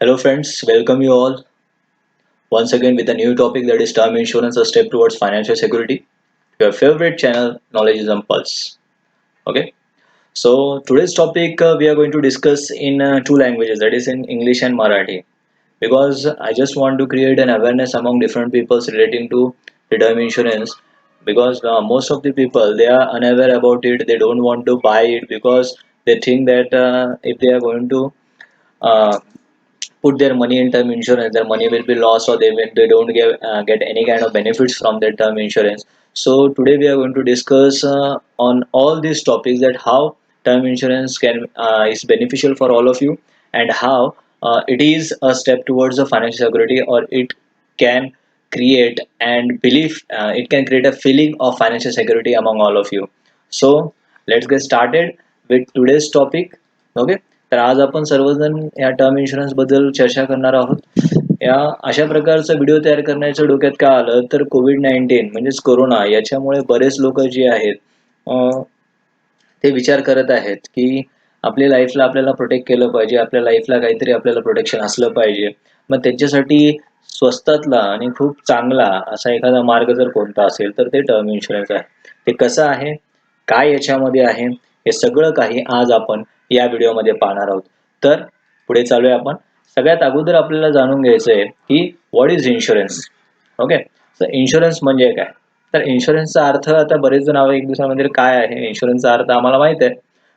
Hello, friends. Welcome you all once again with a new topic that is term insurance, a step towards financial security. Your favorite channel, Knowledge is Impulse. Okay. So today's topic we are going to discuss in two languages, that is in English and Marathi, because I just want to create an awareness among different peoples relating to the term insurance. Because most of the people they are unaware about it, they don't want to buy it because they think that if they are going to uh, put their money in term insurance, their money will be lost, or they don't get any kind of benefits from their term insurance. So today we are going to discuss on all these topics, that how term insurance can is beneficial for all of you, and how it is a step towards the financial security, or it can create and believe it can create a feeling of financial security among all of you. So let's get started with today's topic. Okay. तर आज आपण सर्वजण या term insurance बद्दल चर्चा करणार आहोत. या अशा प्रकारचा व्हिडिओ तयार करण्याच्या डोक्यात का आलं, तर कोविड-19 म्हणजेच कोरोना याच्यामुळे बरेच लोक जे आहेत ते विचार करत आहेत की आपल्या लाईफला आपल्याला प्रोटेक्ट केलं पाहिजे, आपल्या लाईफला काहीतरी आपल्याला प्रोटेक्शन असलं पाहिजे. मग त्यांच्यासाठी स्वस्तातला आणि खूप चांगला असा एखादा मार्ग जर कोणता असेल तर ते टर्म इन्शुरन्स आहे. ते कसं आहे, काय याच्यामध्ये आहे, हे सगळं काही आज आपण या व्हिडिओमध्ये पाहणार आहोत. तर पुढे चालूया आपण. सगळ्यात अगोदर आपल्याला जाणून घ्यायचं आहे की व्हॉट इज इन्शुरन्स. ओके. तर इन्शुरन्स म्हणजे काय? तर इन्शुरन्सचा अर्थ आता बरेच जण एक दिवसामध्ये काय आहे इन्शुरन्सचा अर्थ आम्हाला माहित आहे.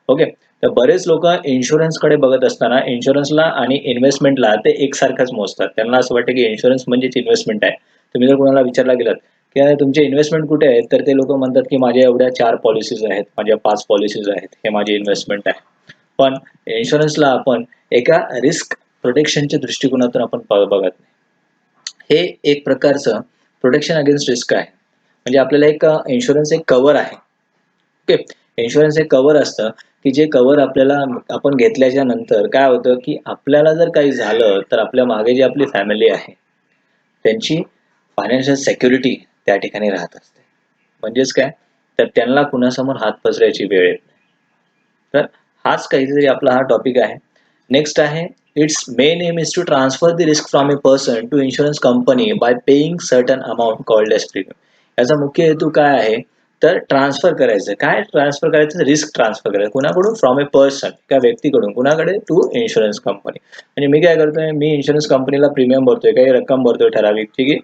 ओके. तर बरेच लोक इन्शुरन्सकडे बघत असताना इन्शुरन्सला आणि इन्व्हेस्टमेंटला ते एकसारखंच मोजतात. त्यांना असं वाटतं की इन्शुरन्स म्हणजेच इन्व्हेस्टमेंट आहे. तुम्ही जर कोणाला विचारला गेलात की तुमचे इन्व्हेस्टमेंट कुठे आहेत, तर ते लोक म्हणतात की माझ्या एवढ्या 4 पॉलिसीज आहेत, माझ्या 5 पॉलिसीज आहेत, हे माझी इन्व्हेस्टमेंट आहे. पण इन्शुरन्सला आपण एका रिस्क प्रोटेक्शनच्या दृष्टिकोनातून आपण बघत नाही. हे एक प्रकारचं प्रोटेक्शन अगेन्स्ट रिस्क आहे. म्हणजे आपल्याला एक इन्शुरन्स एक कव्हर आहे. ओके. इन्शुरन्स एक कव्हर असतं की जे कव्हर आपल्याला आपण घेतल्याच्या नंतर काय होतं की आपल्याला जर काही झालं तर आपल्या मागे जी आपली फॅमिली आहे त्यांची फायनान्शियल सेक्युरिटी त्या ठिकाणी राहत असते. म्हणजेच काय, तर त्यांना कुणासमोर हात पसरायची वेळ येत नाही. तर हाच काहीतरी आपला हा टॉपिक आहे. नेक्स्ट आहे, its main aim is to transfer the risk from a person to insurance company by paying certain amount called as premium. याचा मुख्य हेतू काय आहे, तर ट्रान्सफर करायचं. काय ट्रान्सफर करायचं? रिस्क ट्रान्सफर करायचं. कुणाकडून? फ्रॉम ए पर्सन, त्या व्यक्तीकडून. कुणाकडे? To insurance company. म्हणजे मी काय करतोय, मी इन्शुरन्स कंपनीला प्रीमियम भरतोय, काही रक्कम भरतोय ठराविक, ठीक आहे.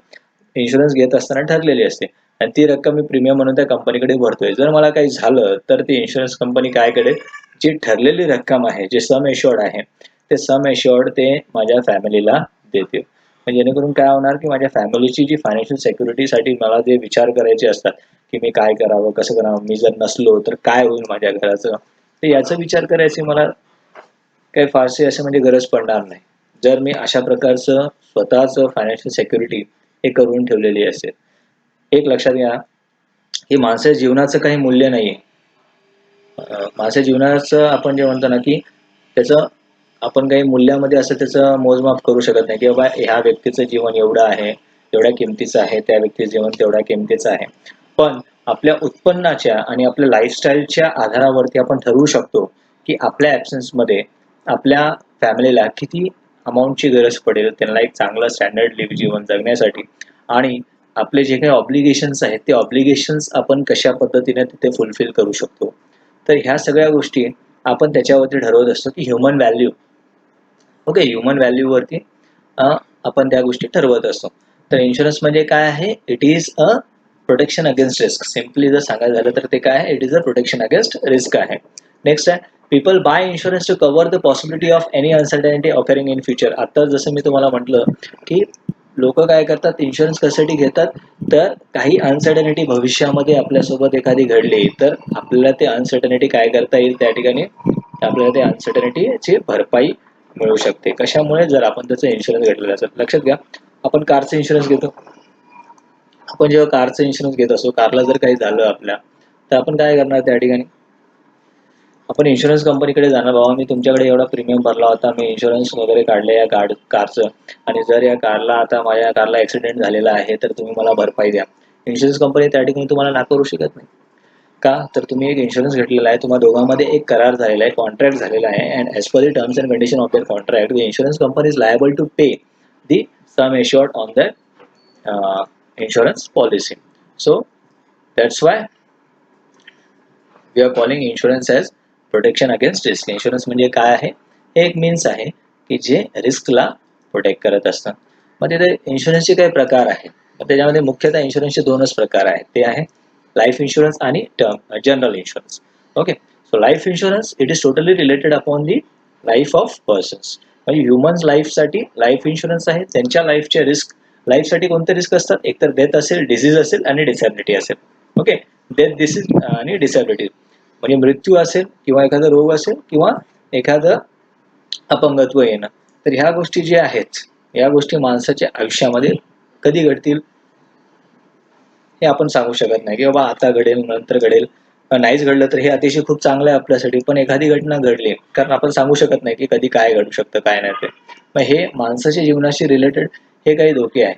इन्शुरन्स घेत असताना ठरलेली असते आणि ती रक्कम मी प्रीमियम म्हणून त्या कंपनीकडे भरतोय. जर मला काही झालं तर ती इन्शुरन्स कंपनी काय करेल, जी ठरलेली रक्कम आहे, जे सम एश्युअर्ड आहे, ते सम एश्युअर्ड ते माझ्या फॅमिलीला देतील. म्हणजे जेणेकरून काय होणार की माझ्या फॅमिलीची जी फायनान्शियल सेक्युरिटीसाठी मला जे विचार करायचे असतात की मी काय करावं, कसं करावं, मी जर नसलो तर काय होईल माझ्या घराचं, तर याचा विचार करायची मला काही फारशी असं म्हणजे गरज पडणार नाही, जर मी अशा प्रकारचं स्वतःच फायनान्शियल सेक्युरिटी हे करून ठेवलेली असेल. एक लक्षात घ्या, की माणसाच्या जीवनाचं काही मूल्य नाहीये. माझ्या जीवनाचं आपण जे म्हणतो ना की त्याचं आपण काही मूल्यामध्ये असं त्याचं मोजमाप करू शकत नाही की बाबा ह्या व्यक्तीचं जीवन एवढं आहे, एवढ्या किमतीचं आहे, त्या व्यक्तीचं जीवन तेवढ्या किमतीचं आहे. पण आपल्या उत्पन्नाच्या आणि आपल्या लाईफस्टाईलच्या आधारावरती आपण ठरवू शकतो की आपल्या ॲब्सेन्समध्ये आपल्या फॅमिलीला किती अमाऊंटची गरज पडेल, त्यांना एक चांगलं स्टँडर्ड जीवन जगण्यासाठी, आणि आपले जे काही ऑब्लिगेशन्स आहेत ते ऑब्लिगेशन्स आपण कशा पद्धतीने तिथे फुलफिल करू शकतो. तर ह्या सगळ्या गोष्टी आपण त्याच्यावरती ठरवत असतो की ह्युमन व्हॅल्यू. ओके. ह्युमन व्हॅल्यूवरती आपण त्या गोष्टी ठरवत असतो. तर इन्शुरन्स म्हणजे काय आहे? It is a protection against risk. Simply जर सांगायचं झालं तर ते काय आहे? It is a protection against risk आहे. नेक्स्ट आहे, people buy insurance to cover the possibility of any uncertainty occurring in future. आता जसं मी तुम्हाला म्हटलं की लोक काय करतात, इन्शुरन्स कशासाठी घेतात, तर काही अनसर्टनिटी भविष्यामध्ये आपल्यासोबत एखादी घडली तर आपल्याला ते अनसर्टनिटी काय करता येईल, त्या ठिकाणी आपल्याला ते अनसर्टनिटीची भरपाई मिळू शकते. कशामुळे? जर आपण त्याचा इन्शुरन्स घेतलेला असेल. लक्षात घ्या, आपण कारचा इन्शुरन्स घेतो. आपण जेव्हा कारचा इन्शुरन्स घेत असतो, कारला जर काही झालं आपल्या, तर आपण काय करणार त्या ठिकाणी? आपण इन्शुरन्स कंपनीकडे जाणार, बाबा मी तुमच्याकडे एवढा प्रीमियम भरला होता, मी इन्शुरन्स वगैरे काढले या कारचं, आणि जर या कारला आता माझ्या कारला ॲक्सिडेंट झालेला आहे तर तुम्ही मला भरपाई द्या. इन्शुरन्स कंपनी त्या ठिकाणी तुम्हाला नाकारू शकत नाही. का तर तुम्ही एक इन्शुरन्स घेतलेला आहे, तुम्हा दोघांमध्ये एक करार झालेला आहे, कॉन्ट्रॅक्ट झालेला आहे, and as per the terms and condition of the contract the insurance company is liable to pay the sum assured on the insurance policy. So that's why we are calling insurance as protection against risk. Insurance म्हणजे काय आहे? हे एक means आहे की जे रिस्कला protect करत असतं. मग तिथे इन्शुरन्सचे काही प्रकार आहेत. मग त्याच्यामध्ये मुख्यतः इन्शुरन्सचे दोनच प्रकार आहेत. ते आहे लाईफ इन्शुरन्स आणि general insurance. Okay, so life insurance it is totally related upon the life of persons. म्हणजे ह्युमन्स लाईफसाठी लाईफ इन्शुरन्स आहे. त्यांच्या लाईफचे रिस्क, लाईफसाठी कोणते रिस्क असतात? एकतर डेथ असेल, डिसीज असेल आणि डिसॅबिलिटी असेल. ओके, डेथ, डिसीज आणि डिसॅबिलिटी म्हणजे मृत्यू असेल किंवा एखादा रोग असेल किंवा एखादं अपंगत्व येणं. तर ह्या गोष्टी ज्या आहेत, या गोष्टी माणसाच्या आयुष्यामध्ये कधी घडतील हे आपण सांगू शकत नाही की बाबा आता घडेल, नंतर घडेल, नाहीच घडलं तर हे अतिशय खूप चांगलं आहे आपल्यासाठी. पण एखादी घटना घडली, कारण आपण सांगू शकत नाही की कधी काय घडू शकतं काय नाही ते. मग हे माणसाच्या जीवनाशी रिलेटेड हे काही धोके आहेत.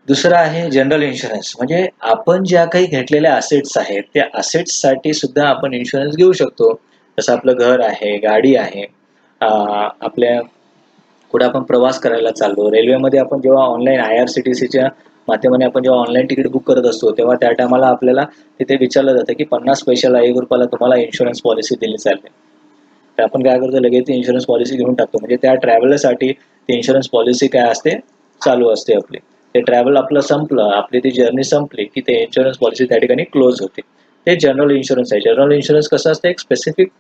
दुसरं आहे जनरल इन्शुरन्स. म्हणजे आपण ज्या काही घेतलेल्या असेट्स आहेत त्या असेट्ससाठी सुद्धा आपण इन्शुरन्स घेऊ शकतो. जसं आपलं घर आहे, गाडी आहे, आपल्या कुठे आपण प्रवास करायला चाललो, रेल्वेमध्ये आपण जेव्हा ऑनलाईन IRCTCच्या माध्यमाने आपण जेव्हा ऑनलाईन तिकीट बुक करत असतो तेव्हा त्या टायमाला आपल्याला तिथे विचारलं जातं की 50 पैशाला, 1 रुपयाला तुम्हाला इन्शुरन्स पॉलिसी दिली चालते. तर आपण काय करतो, लगेच ती इन्शुरन्स पॉलिसी घेऊन टाकतो. म्हणजे त्या ट्रॅव्हलसाठी ती इन्शुरन्स पॉलिसी काय असते, चालू असते आपली. ते ट्रॅव्हल आपलं संपलं, आपली ती जर्नी संपली की ते इन्शुरन्स पॉलिसी त्या ठिकाणी क्लोज होते. ते जनरल इन्शुरन्स आहे. जनरल इन्शुरन्स कसं असतं, एक स्पेसिफिक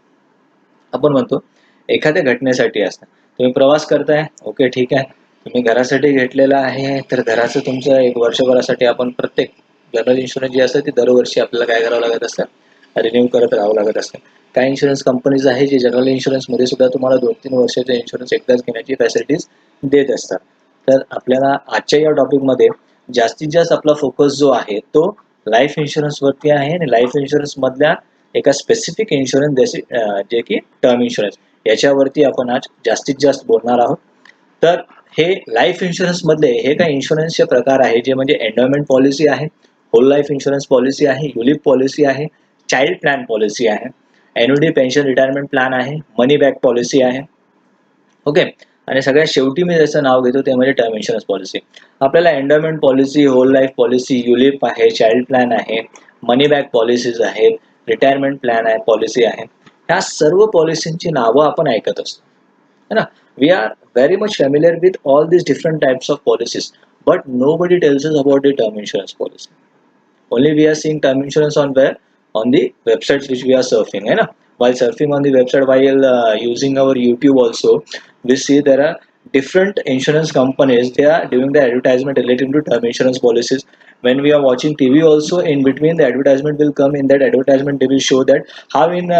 आपण म्हणतो एखाद्या घटनेसाठी असतं. तुम्ही प्रवास करताय, ओके ठीक आहे, तुम्ही घरासाठी घेतलेला आहे, तर घराचं तुमचं 1 वर्षभरासाठी आपण प्रत्येक जनरल इन्शुरन्स जे असतं ते दरवर्षी आपल्याला काय करावं लागत असतं, रिन्यू करत राहावं लागत असतं. काही इन्शुरन्स कंपनीज आहे जे जनरल इन्शुरन्समध्ये सुद्धा तुम्हाला 2-3 वर्षाचा इन्शुरन्स एकदाच घेण्याची फॅसिलिटीज देत असतात. तर आपल्याला आजच्या या टॉपिकमध्ये जास्तीत जास्त आपला फोकस जो आहे तो लाईफ इन्शुरन्सवरती आहे आणि लाईफ इन्शुरन्समधल्या एका स्पेसिफिक इन्शुरन्स जे की टर्म इन्शुरन्स, याच्यावरती आपण आज जास्तीत जास्त बोलणार आहोत. तर हे लाईफ इन्शुरन्स मधले हे काही इन्शुरन्सचे प्रकार आहे जे म्हणजे एंडोमेंट पॉलिसी आहे, होल लाईफ इन्शुरन्स पॉलिसी आहे, युलिप पॉलिसी आहे, चाइल्ड प्लॅन पॉलिसी आहे, एन्युटी पेन्शन रिटायरमेंट प्लॅन आहे, मनी बॅक पॉलिसी आहे. ओके, आणि सगळ्यात शेवटी मी जसं नाव घेतो ते म्हणजे टर्म इन्शुरन्स पॉलिसी. आपल्याला endowment policy, whole life policy, ULIP आहे, चाइल्ड प्लॅन आहे, मनी बॅक पॉलिसीज आहेत, रिटायरमेंट प्लॅन आहे, पॉलिसी आहे. ह्या सर्व पॉलिसींची नावं आपण ऐकत असतो, है ना. We are very much familiar with all these different types of policies, but nobody tells us about the term insurance policy. Only we are seeing term insurance on where, on the websites which we are surfing, है ना. While surfing on the website, while using our YouTube also, we see there are different insurance companies, they are doing the advertisement related to term insurance policies. When we are watching TV also, in between the advertisement will come. In that advertisement they will show that how in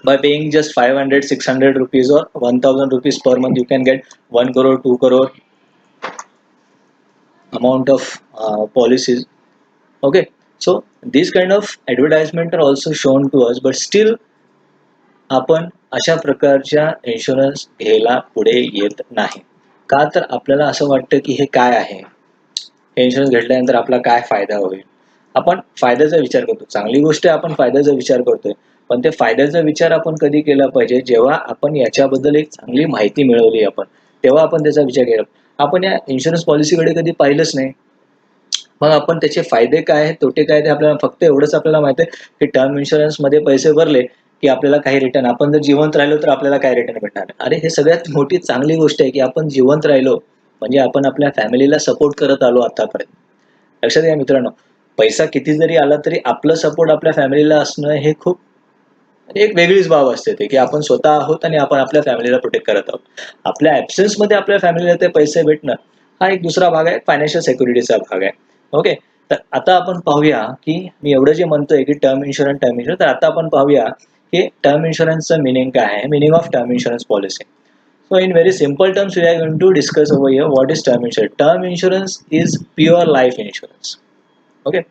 by paying just 500, 600 rupees or 1000 rupees per month you can get 1 crore, 2 crore amount of policies. Okay, so these kind of advertisement are also shown to us, but still आपण अशा प्रकारच्या insurance घ्यायला पुढे येत नाही. का तर आपल्याला असं वाटतं की हे काय आहे, हे इन्शुरन्स घेतल्यानंतर आपला काय फायदा होईल. आपण फायद्याचा विचार करतो, चांगली गोष्ट आहे आपण फायद्याचा विचार करतोय, पण ते फायद्याचा विचार आपण कधी केला पाहिजे, जेव्हा आपण याच्याबद्दल एक चांगली माहिती मिळवली आपण, तेव्हा आपण त्याचा विचार केला. आपण या इन्शुरन्स पॉलिसीकडे कधी पाहिलंच नाही, मग आपण त्याचे फायदे काय आहेत, तोटे काय ते आपल्याला फक्त एवढंच आपल्याला माहिती आहे की टर्म इन्शुरन्स मध्ये पैसे भरले की आपल्याला काही रिटर्न, आपण जर जिवंत राहिलो तर आपल्याला काय रिटर्न भेटणार नाही. अरे हे सगळ्यात मोठी चांगली गोष्ट आहे की आपण जिवंत राहिलो म्हणजे आपण आपल्या फॅमिलीला सपोर्ट करत आलो आतापर्यंत. लक्षात घ्या मित्रांनो, पैसा किती जरी आला तरी आपलं सपोर्ट आपल्या फॅमिलीला असणं हे खूप एक वेगळीच बाब असते. ते की आपण स्वतः आहोत आणि आपण आपल्या फॅमिलीला प्रोटेक्ट करत आहोत. आपल्या ऍब्सेन्स मध्ये आपल्या फॅमिलीला ते पैसे भेटणं हा एक दुसरा भाग आहे, फायनान्शियल सिक्युरिटीचा भाग आहे. ओके, तर आता आपण पाहूया की मी एवढं जे म्हणतोय की टर्म इन्शुरन्स, तर आता आपण पाहूया की टर्म इन्शुरन्सचं मिनिंग काय आहे, meaning of term insurance policy. So in very simple terms, we are going to discuss over here what is term insurance. Term insurance is pure life insurance. Okay.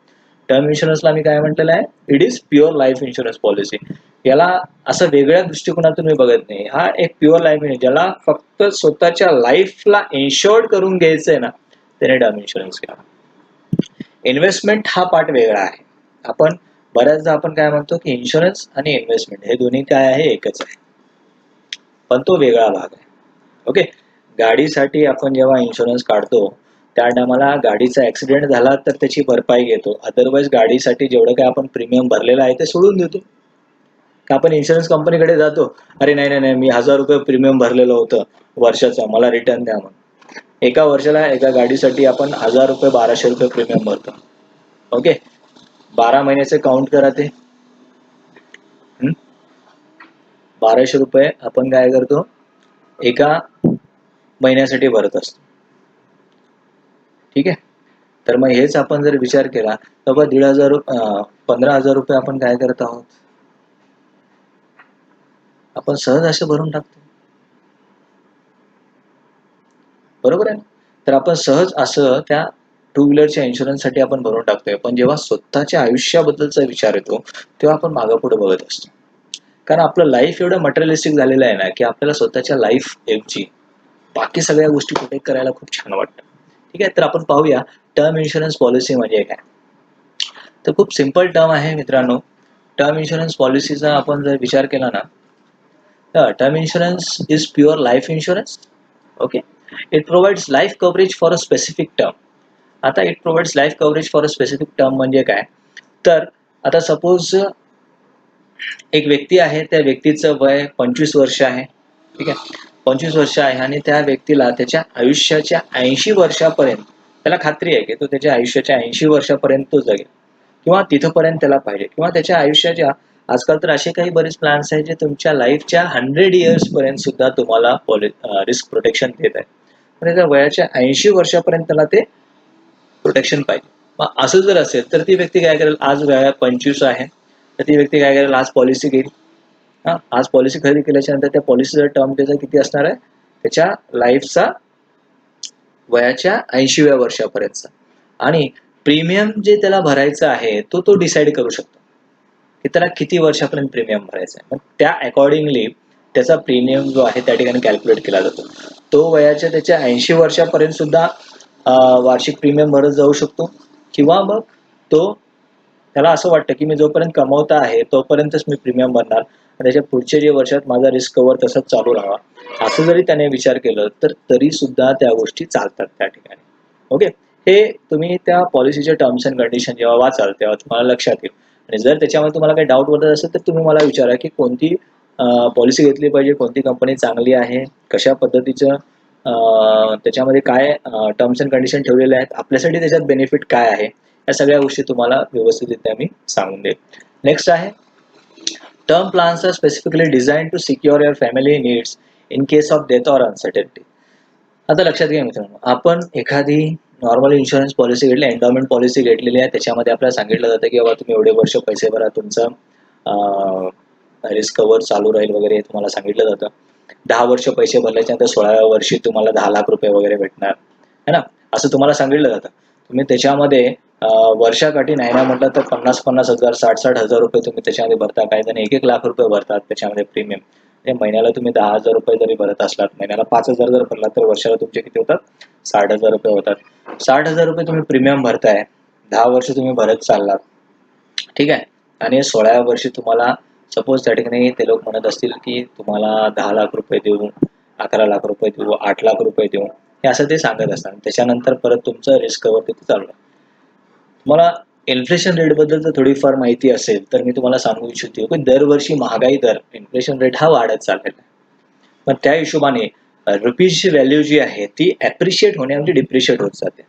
Term इन्शुरन्सला मी काय म्हटलेलं आहे, it is pure life insurance policy. याला असं वेगळ्या दृष्टिकोनातून मी बघत नाही. हा एक प्युअर लाईफ इन्शुरन्स, ज्याला फक्त स्वतःच्या लाईफला इन्शुअर्ड करून घ्यायचं आहे ना, त्याने टर्म इन्शुरन्स घ्या. इन्व्हेस्टमेंट हा पार्ट वेगळा आहे. आपण बऱ्याचदा आपण काय म्हणतो की इन्शुरन्स आणि इन्व्हेस्टमेंट हे दोन्ही काय आहे, एकच आहे, पण तो वेगळा भाग आहे. ओके. गाडीसाठी आपण जेव्हा इन्शुरन्स काढतो त्या टायमाला गाडीचा ऍक्सिडेंट झाला तर त्याची भरपाई घेतो, अदरवाईज गाडीसाठी जेवढं काय आपण प्रीमियम भरलेलं आहे ते सोडून देतो. का आपण इन्शुरन्स कंपनीकडे जातो, अरे नाही नाही नाही, मी 1000 रुपये प्रीमियम भरलेलं होतं वर्षाचं, मला रिटर्न द्या म्हणून. एका वर्षाला एका गाडीसाठी आपण 1000 रुपये 1200 रुपये प्रीमियम भरतो. ओके. 12 महिन्याचे काउंट करा ते. 1200 रुपये आपण काय करतो, एका महिन्यासाठी भरत असतो. ठीक आहे. तर मग हेच आपण जर विचार केला तर बघ 15,000 रुपये आपण काय करत आहोत, आपण सहज असे भरून टाकतो. बरोबर आहे ना. तर आपण सहज असं त्या टू व्हीलरच्या इन्शुरन्ससाठी आपण भरून टाकतोय, पण जेव्हा स्वतःच्या आयुष्याबद्दलचा विचार येतो तेव्हा आपण मागं पुढे बघत असतो. कारण आपलं लाईफ एवढं मटेरियलिस्टिक झालेलं आहे ना की आपल्याला स्वतःच्या लाईफ ऐवजी बाकी सगळ्या गोष्टी प्रोटेक्ट करायला खूप छान वाटतं. ठीक आहे. तर आपण पाहूया टर्म इन्शुरन्स पॉलिसी म्हणजे काय. तर खूप सिंपल टर्म आहे मित्रांनो. टर्म इन्शुरन्स पॉलिसीचा आपण जर विचार केला ना, तर term insurance is pure life insurance. Okay. It provides life coverage for a specific term. आता it provides life coverage for a specific term म्हणजे काय, तर आता सपोज एक व्यक्ती आहे, त्या व्यक्तीचं वय 25 वर्ष आहे. ठीक आहे. 25 वर्ष आहे आणि त्या व्यक्तीला त्याच्या आयुष्याच्या 80 वर्षापर्यंत त्याला खात्री आहे की तो त्याच्या आयुष्याच्या 80 वर्षापर्यंत तो जगेल किंवा तिथपर्यंत त्याला पाहिजे, किंवा त्याच्या आयुष्याच्या आजकाल तर असे काही बरेच प्लॅन्स आहेत जे तुमच्या लाईफच्या 100 इयर्स पर्यंत सुद्धा तुम्हाला रिस्क प्रोटेक्शन देत आहे. पण त्याच्या वयाच्या 80 वर्षापर्यंत त्याला ते प्रोटेक्शन पाहिजे. मग असं जर असेल तर ती व्यक्ती काय करेल, आज वया 25 आहे तर ती व्यक्ती काय करेल, आज पॉलिसी घेईल. आज पॉलिसी खरेदी केल्याच्या नंतर त्या पॉलिसीचा टर्म त्याचा किती असणार आहे, त्याच्या लाईफचा वयाच्या 80व्या वर्षापर्यंतचा. आणि प्रीमियम जे त्याला भरायचं आहे तो तो डिसाईड करू शकतो की त्याला किती वर्षापर्यंत प्रीमियम भरायचा आहे. मग त्या अकॉर्डिंगली त्याचा प्रीमियम जो आहे त्या ठिकाणी कॅल्क्युलेट केला जातो. तो वयाच्या त्याच्या 80 वर्षापर्यंत सुद्धा वार्षिक प्रीमियम भरत जाऊ शकतो, किंवा मग तो त्याला असं वाटतं की मी जोपर्यंत कमवता आहे तोपर्यंतच मी प्रीमियम भरणार आणि त्याच्या पुढचे जे वर्षात माझा रिस्क कव्हर तसंच चालू राहावा, असं जरी त्याने विचार केलं तर तरी सुद्धा त्या गोष्टी चालतात त्या ठिकाणी. ओके. हे तुम्ही त्या पॉलिसीचे टर्म्स अँड कंडिशन जेव्हा वाचाल तेव्हा तुम्हाला लक्षात येईल. आणि जर त्याच्यामध्ये तुम्हाला काही डाऊट वाटत असेल तर तुम्ही मला विचारा की कोणती पॉलिसी घेतली पाहिजे, कोणती कंपनी चांगली आहे, कशा पद्धतीचं त्याच्यामध्ये काय टर्म्स अँड कंडिशन ठेवलेले आहेत, आपल्यासाठी त्याच्यात बेनिफिट काय आहे, या सगळ्या गोष्टी तुम्हाला व्यवस्थितरित्या मी सांगून देईल. नेक्स्ट आहे, term plans are specifically design to secure your family needs in case of death or uncertainty. आता लक्षात घ्या मित्रांनो, आपण एखादी नॉर्मल इन्शुरन्स पॉलिसी घेतली, एन्डॉमेंट पॉलिसी घेतलेली आहे, त्याच्यामध्ये आपल्याला सांगितलं जातं की बाबा तुम्ही एवढे वर्ष पैसे भरा, तुमचं रिस्क कव्हर चालू राहील वगैरे, हे तुम्हाला सांगितलं जातं. 10 वर्ष पैसे भरल्याच्या नंतर 16व्या वर्षी तुम्हाला 10 लाख रुपये वगैरे भेटणार है ना, असं तुम्हाला सांगितलं जातं. तुम्ही त्याच्यामध्ये वर्षाकाठी नाही ना म्हटलं तर 50,000 60,000 रुपये तुम्ही त्याच्यामध्ये भरता. काही जण 1,00,000 रुपये भरतात त्याच्यामध्ये प्रीमियम. महिन्याला तुम्ही 10,000 रुपये जरी भरत असलात, महिन्याला 5,000 जर भरला तर वर्षाला तुमचे किती होतात, 60,000 रुपये होतात. 60,000 रुपये तुम्ही प्रीमियम भरताय, 10 वर्ष तुम्ही भरत चाललात. ठीक आहे. आणि 16व्या वर्षी तुम्हाला सपोज त्या ठिकाणी ते लोक म्हणत असतील की तुम्हाला 10 लाख रुपये देऊ, 11 लाख रुपये देऊ, 8 लाख रुपये देऊ, हे असं ते सांगत असतात. त्याच्यानंतर परत तुमचं रिस्क कव्हर तिथे चालू आहे. तुम्हाला इन्फ्लेशन रेट बद्दल जर थोडीफार माहिती असेल तर मी तुम्हाला सांगू इच्छितो की दरवर्षी महागाई दर, इन्फ्लेशन रेट हा वाढत चाललेला आहे. पण त्या हिशोबाने रुपीजची व्हॅल्यू जी आहे ती ॲप्रिशिएट होण्याऐवजी डिप्रिशिएट होत जाते.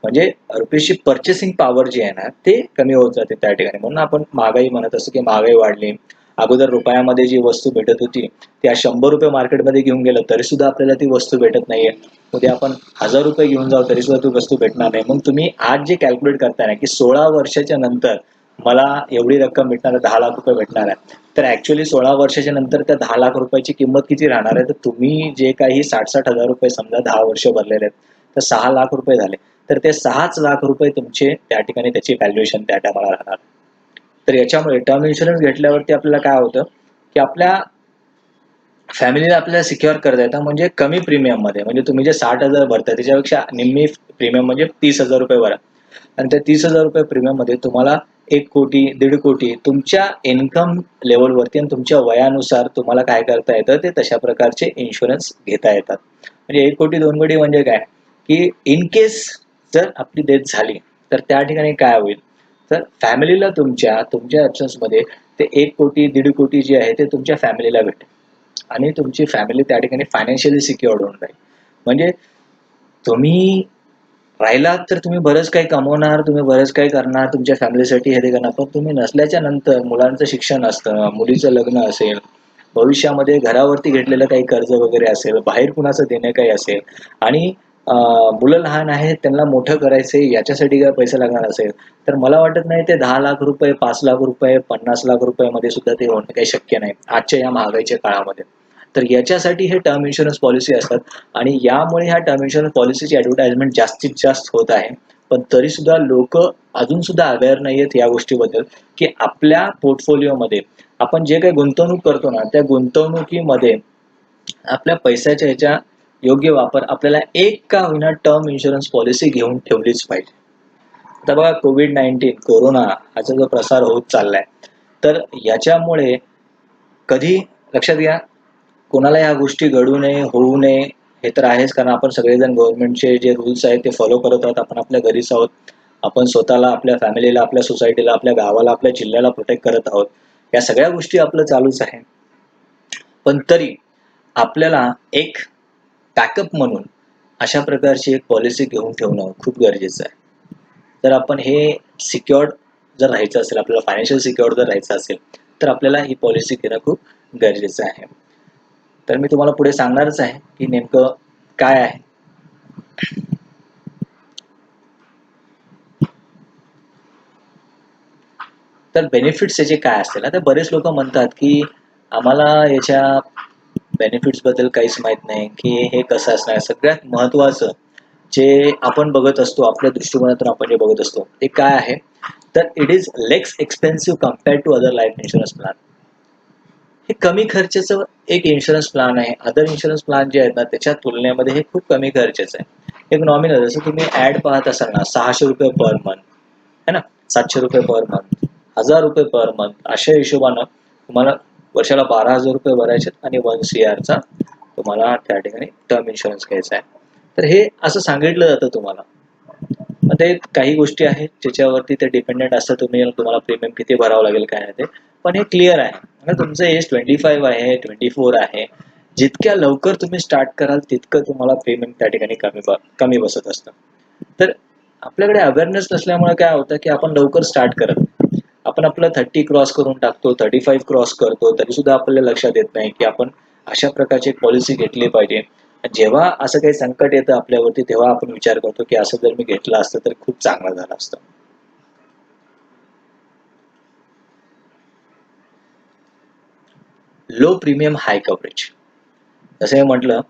म्हणजे रुपीजची पर्चेसिंग पॉवर जी आहे ना ते कमी होत जाते त्या ठिकाणी. म्हणून आपण महागाई म्हणत असतो की महागाई वाढली. अगोदर रुपयामध्ये जी वस्तू भेटत होती ती आज 100 रुपये मार्केटमध्ये घेऊन गेलं तरी सुद्धा आपल्याला ती वस्तू भेटत नाहीये. उद्या आपण 1000 रुपये घेऊन जाऊ तरी सुद्धा ती वस्तू भेटणार नाही. मग तुम्ही आज जे कॅल्क्युलेट करताय ना की 16 वर्षाच्या नंतर मला एवढी रक्कम भेटणार आहे, 10 लाख रुपये भेटणार आहे, तर ऍक्च्युअली 16 वर्षाच्या नंतर त्या 10 लाख रुपयाची किंमत किती राहणार आहे, तर तुम्ही जे काही 60,000 रुपये समजा 10 वर्ष भरलेले आहेत तर 6 लाख रुपये झाले, तर ते 6 लाख रुपये तुमचे त्या ठिकाणी त्याची व्हॅल्युएशन त्या टायमाला राहणार. तर याच्यामुळे टर्म इन्शुरन्स घेतल्यावरती आपल्याला काय होतं की आपल्या फॅमिलीला आपल्याला सिक्युअर करता येतं, म्हणजे कमी प्रीमियम मध्ये. म्हणजे तुम्ही जे 60,000 भरताय त्याच्यापेक्षा निम्मी प्रीमियम म्हणजे 30,000 रुपये भरा आणि त्या 30,000 रुपये प्रीमियम मध्ये तुम्हाला 1 कोटी 1.5 कोटी तुमच्या इन्कम लेवलवरती आणि तुमच्या वयानुसार तुम्हाला काय करता येतं ते तशा प्रकारचे इन्शुरन्स घेता येतात. म्हणजे 1 कोटी 2 कोटी म्हणजे काय की इन केस जर आपली डेथ झाली तर त्या ठिकाणी काय होईल, तर फॅमिलीला तुमच्या तुमच्या ॲब्सन्समध्ये ते 1 कोटी 1.5 कोटी जे आहे ते तुमच्या फॅमिलीला भेटेल आणि तुमची फॅमिली त्या ठिकाणी फायनान्शियली सिक्युअर्ड होऊन राहील. म्हणजे तुम्ही राहिलात तर तुम्ही बरंच काही कमवणार, तुम्ही बरंच काही करणार तुमच्या फॅमिलीसाठी हे ते करणार, पण तुम्ही नसल्याच्या नंतर मुलांचं शिक्षण असतं, मुलीचं लग्न असेल, भविष्यामध्ये घरावरती घेतलेलं काही कर्ज वगैरे असेल, बाहेर कुणाचं देणं काही असेल आणि मुलं लहान आहेत त्यांना मोठं करायचंय याच्यासाठी जर पैसे लागणार असेल, तर मला वाटत नाही ते 10 लाख रुपये, 5 लाख रुपये, 50 लाख रुपयामध्ये सुद्धा ते होणं काही शक्य नाही आजच्या या महागाईच्या काळामध्ये. तर याच्यासाठी हे टर्म इन्शुरन्स पॉलिसी असतात आणि यामुळे ह्या टर्म इन्शुरन्स पॉलिसीची ॲडव्हर्टाइजमेंट जास्तीत जास्त होत आहे. पण तरी सुद्धा लोक अजून सुद्धा अवेअर नाही आहेत या गोष्टीबद्दल की आपल्या पोर्टफोलिओमध्ये आपण जे काही गुंतवणूक करतो ना त्या गुंतवणुकीमध्ये आपल्या पैशाच्या ह्याच्या योग्य वापर आपल्याला एक का होईना टर्म इन्शुरन्स पॉलिसी घेऊन ठेवलीच पाहिजे. आता बघा कोविड-19 कोरोना हाचा जो प्रसार होत चाललाय, तर याच्यामुळे कधी लक्षात घ्या कोणाला ह्या गोष्टी घडू नये, होऊ नये हे तर आहेच, कारण आपण सगळेजण गव्हर्नमेंटचे जे रूल्स आहेत ते फॉलो करत आहोत. आपण आपल्या घरीच आहोत. आपण स्वतःला, आपल्या फॅमिलीला, आपल्या सोसायटीला, आपल्या गावाला, आपल्या जिल्ह्याला प्रोटेक्ट करत आहोत. या सगळ्या गोष्टी आपलं चालूच आहे. पण तरी आपल्याला एक बॅकअप म्हणून अशा प्रकारची एक पॉलिसी घेऊन ठेवणं खूप गरजेचं आहे. तर आपण हे सिक्युअर्ड जर राहायचं असेल, आपल्याला फायनान्शियल सिक्युअर्ड जर राहायचं असेल, तर आपल्याला ही पॉलिसी घेणं खूप गरजेचं आहे. तर मी तुम्हाला पुढे सांगणारच आहे की नेमकं काय आहे. तर बेनिफिट्स याचे काय असतील. आता बरेच लोक म्हणतात की आम्हाला याच्या बेनिफिट्स बद्दल काहीच माहित नाही की हे कसं असणार. सगळ्यात महत्वाचं जे आपण बघत असतो आपल्या दृष्टिकोनातून आपण जे बघत असतो ते काय आहे, तर it is less expensive compared to other life insurance plan. हे कमी खर्चाचं एक इन्शुरन्स प्लॅन आहे. अदर इन्शुरन्स प्लॅन जे आहेत ना त्याच्या तुलनेमध्ये हे खूप कमी खर्चाचं आहे. एक नॉमिनल जसं तुम्ही ऍड पाहत असाल ना 600 रुपये पर मंथ है ना, 700 रुपये पर मंथ, 1000 रुपये पर मंथ अशा हिशोबानं तुम्हाला वर्षाला 12,000 रुपये भरायचे आणि 1 CR चा तुम्हाला त्या ठिकाणी टर्म इन्शुरन्स घ्यायचा आहे. तर हे असं सांगितलं जातं तुम्हाला. मग ते काही गोष्टी आहेत ज्याच्यावरती ते डिपेंडेंट असतं तुम्हाला प्रीमियम किती भरावं लागेल काय नाही ते, पण हे क्लिअर आहे. म्हणजे तुमचं एज 25 आहे, 24 आहे, जितक्या लवकर तुम्ही स्टार्ट कराल तितकं तुम्हाला प्रीमियम त्या ठिकाणी कमी बसत असतं. तर आपल्याकडे अवेअरनेस नसल्यामुळे काय होतं की आपण लवकर स्टार्ट करत नाही. आपण आपलं 30 क्रॉस करून टाकतो, 35 क्रॉस करतो, तरी सुद्धा आपल्याला लक्षात येत नाही की आपण अशा प्रकारची पॉलिसी घेतली पाहिजे. जेव्हा असं काही संकट येतं आपल्यावरती तेव्हा आपण विचार करतो की असं जर मी घेतलं असतं तर खूप चांगलं झालं असतं. लो प्रीमियम हाय कव्हरेज, जसं मी म्हटलं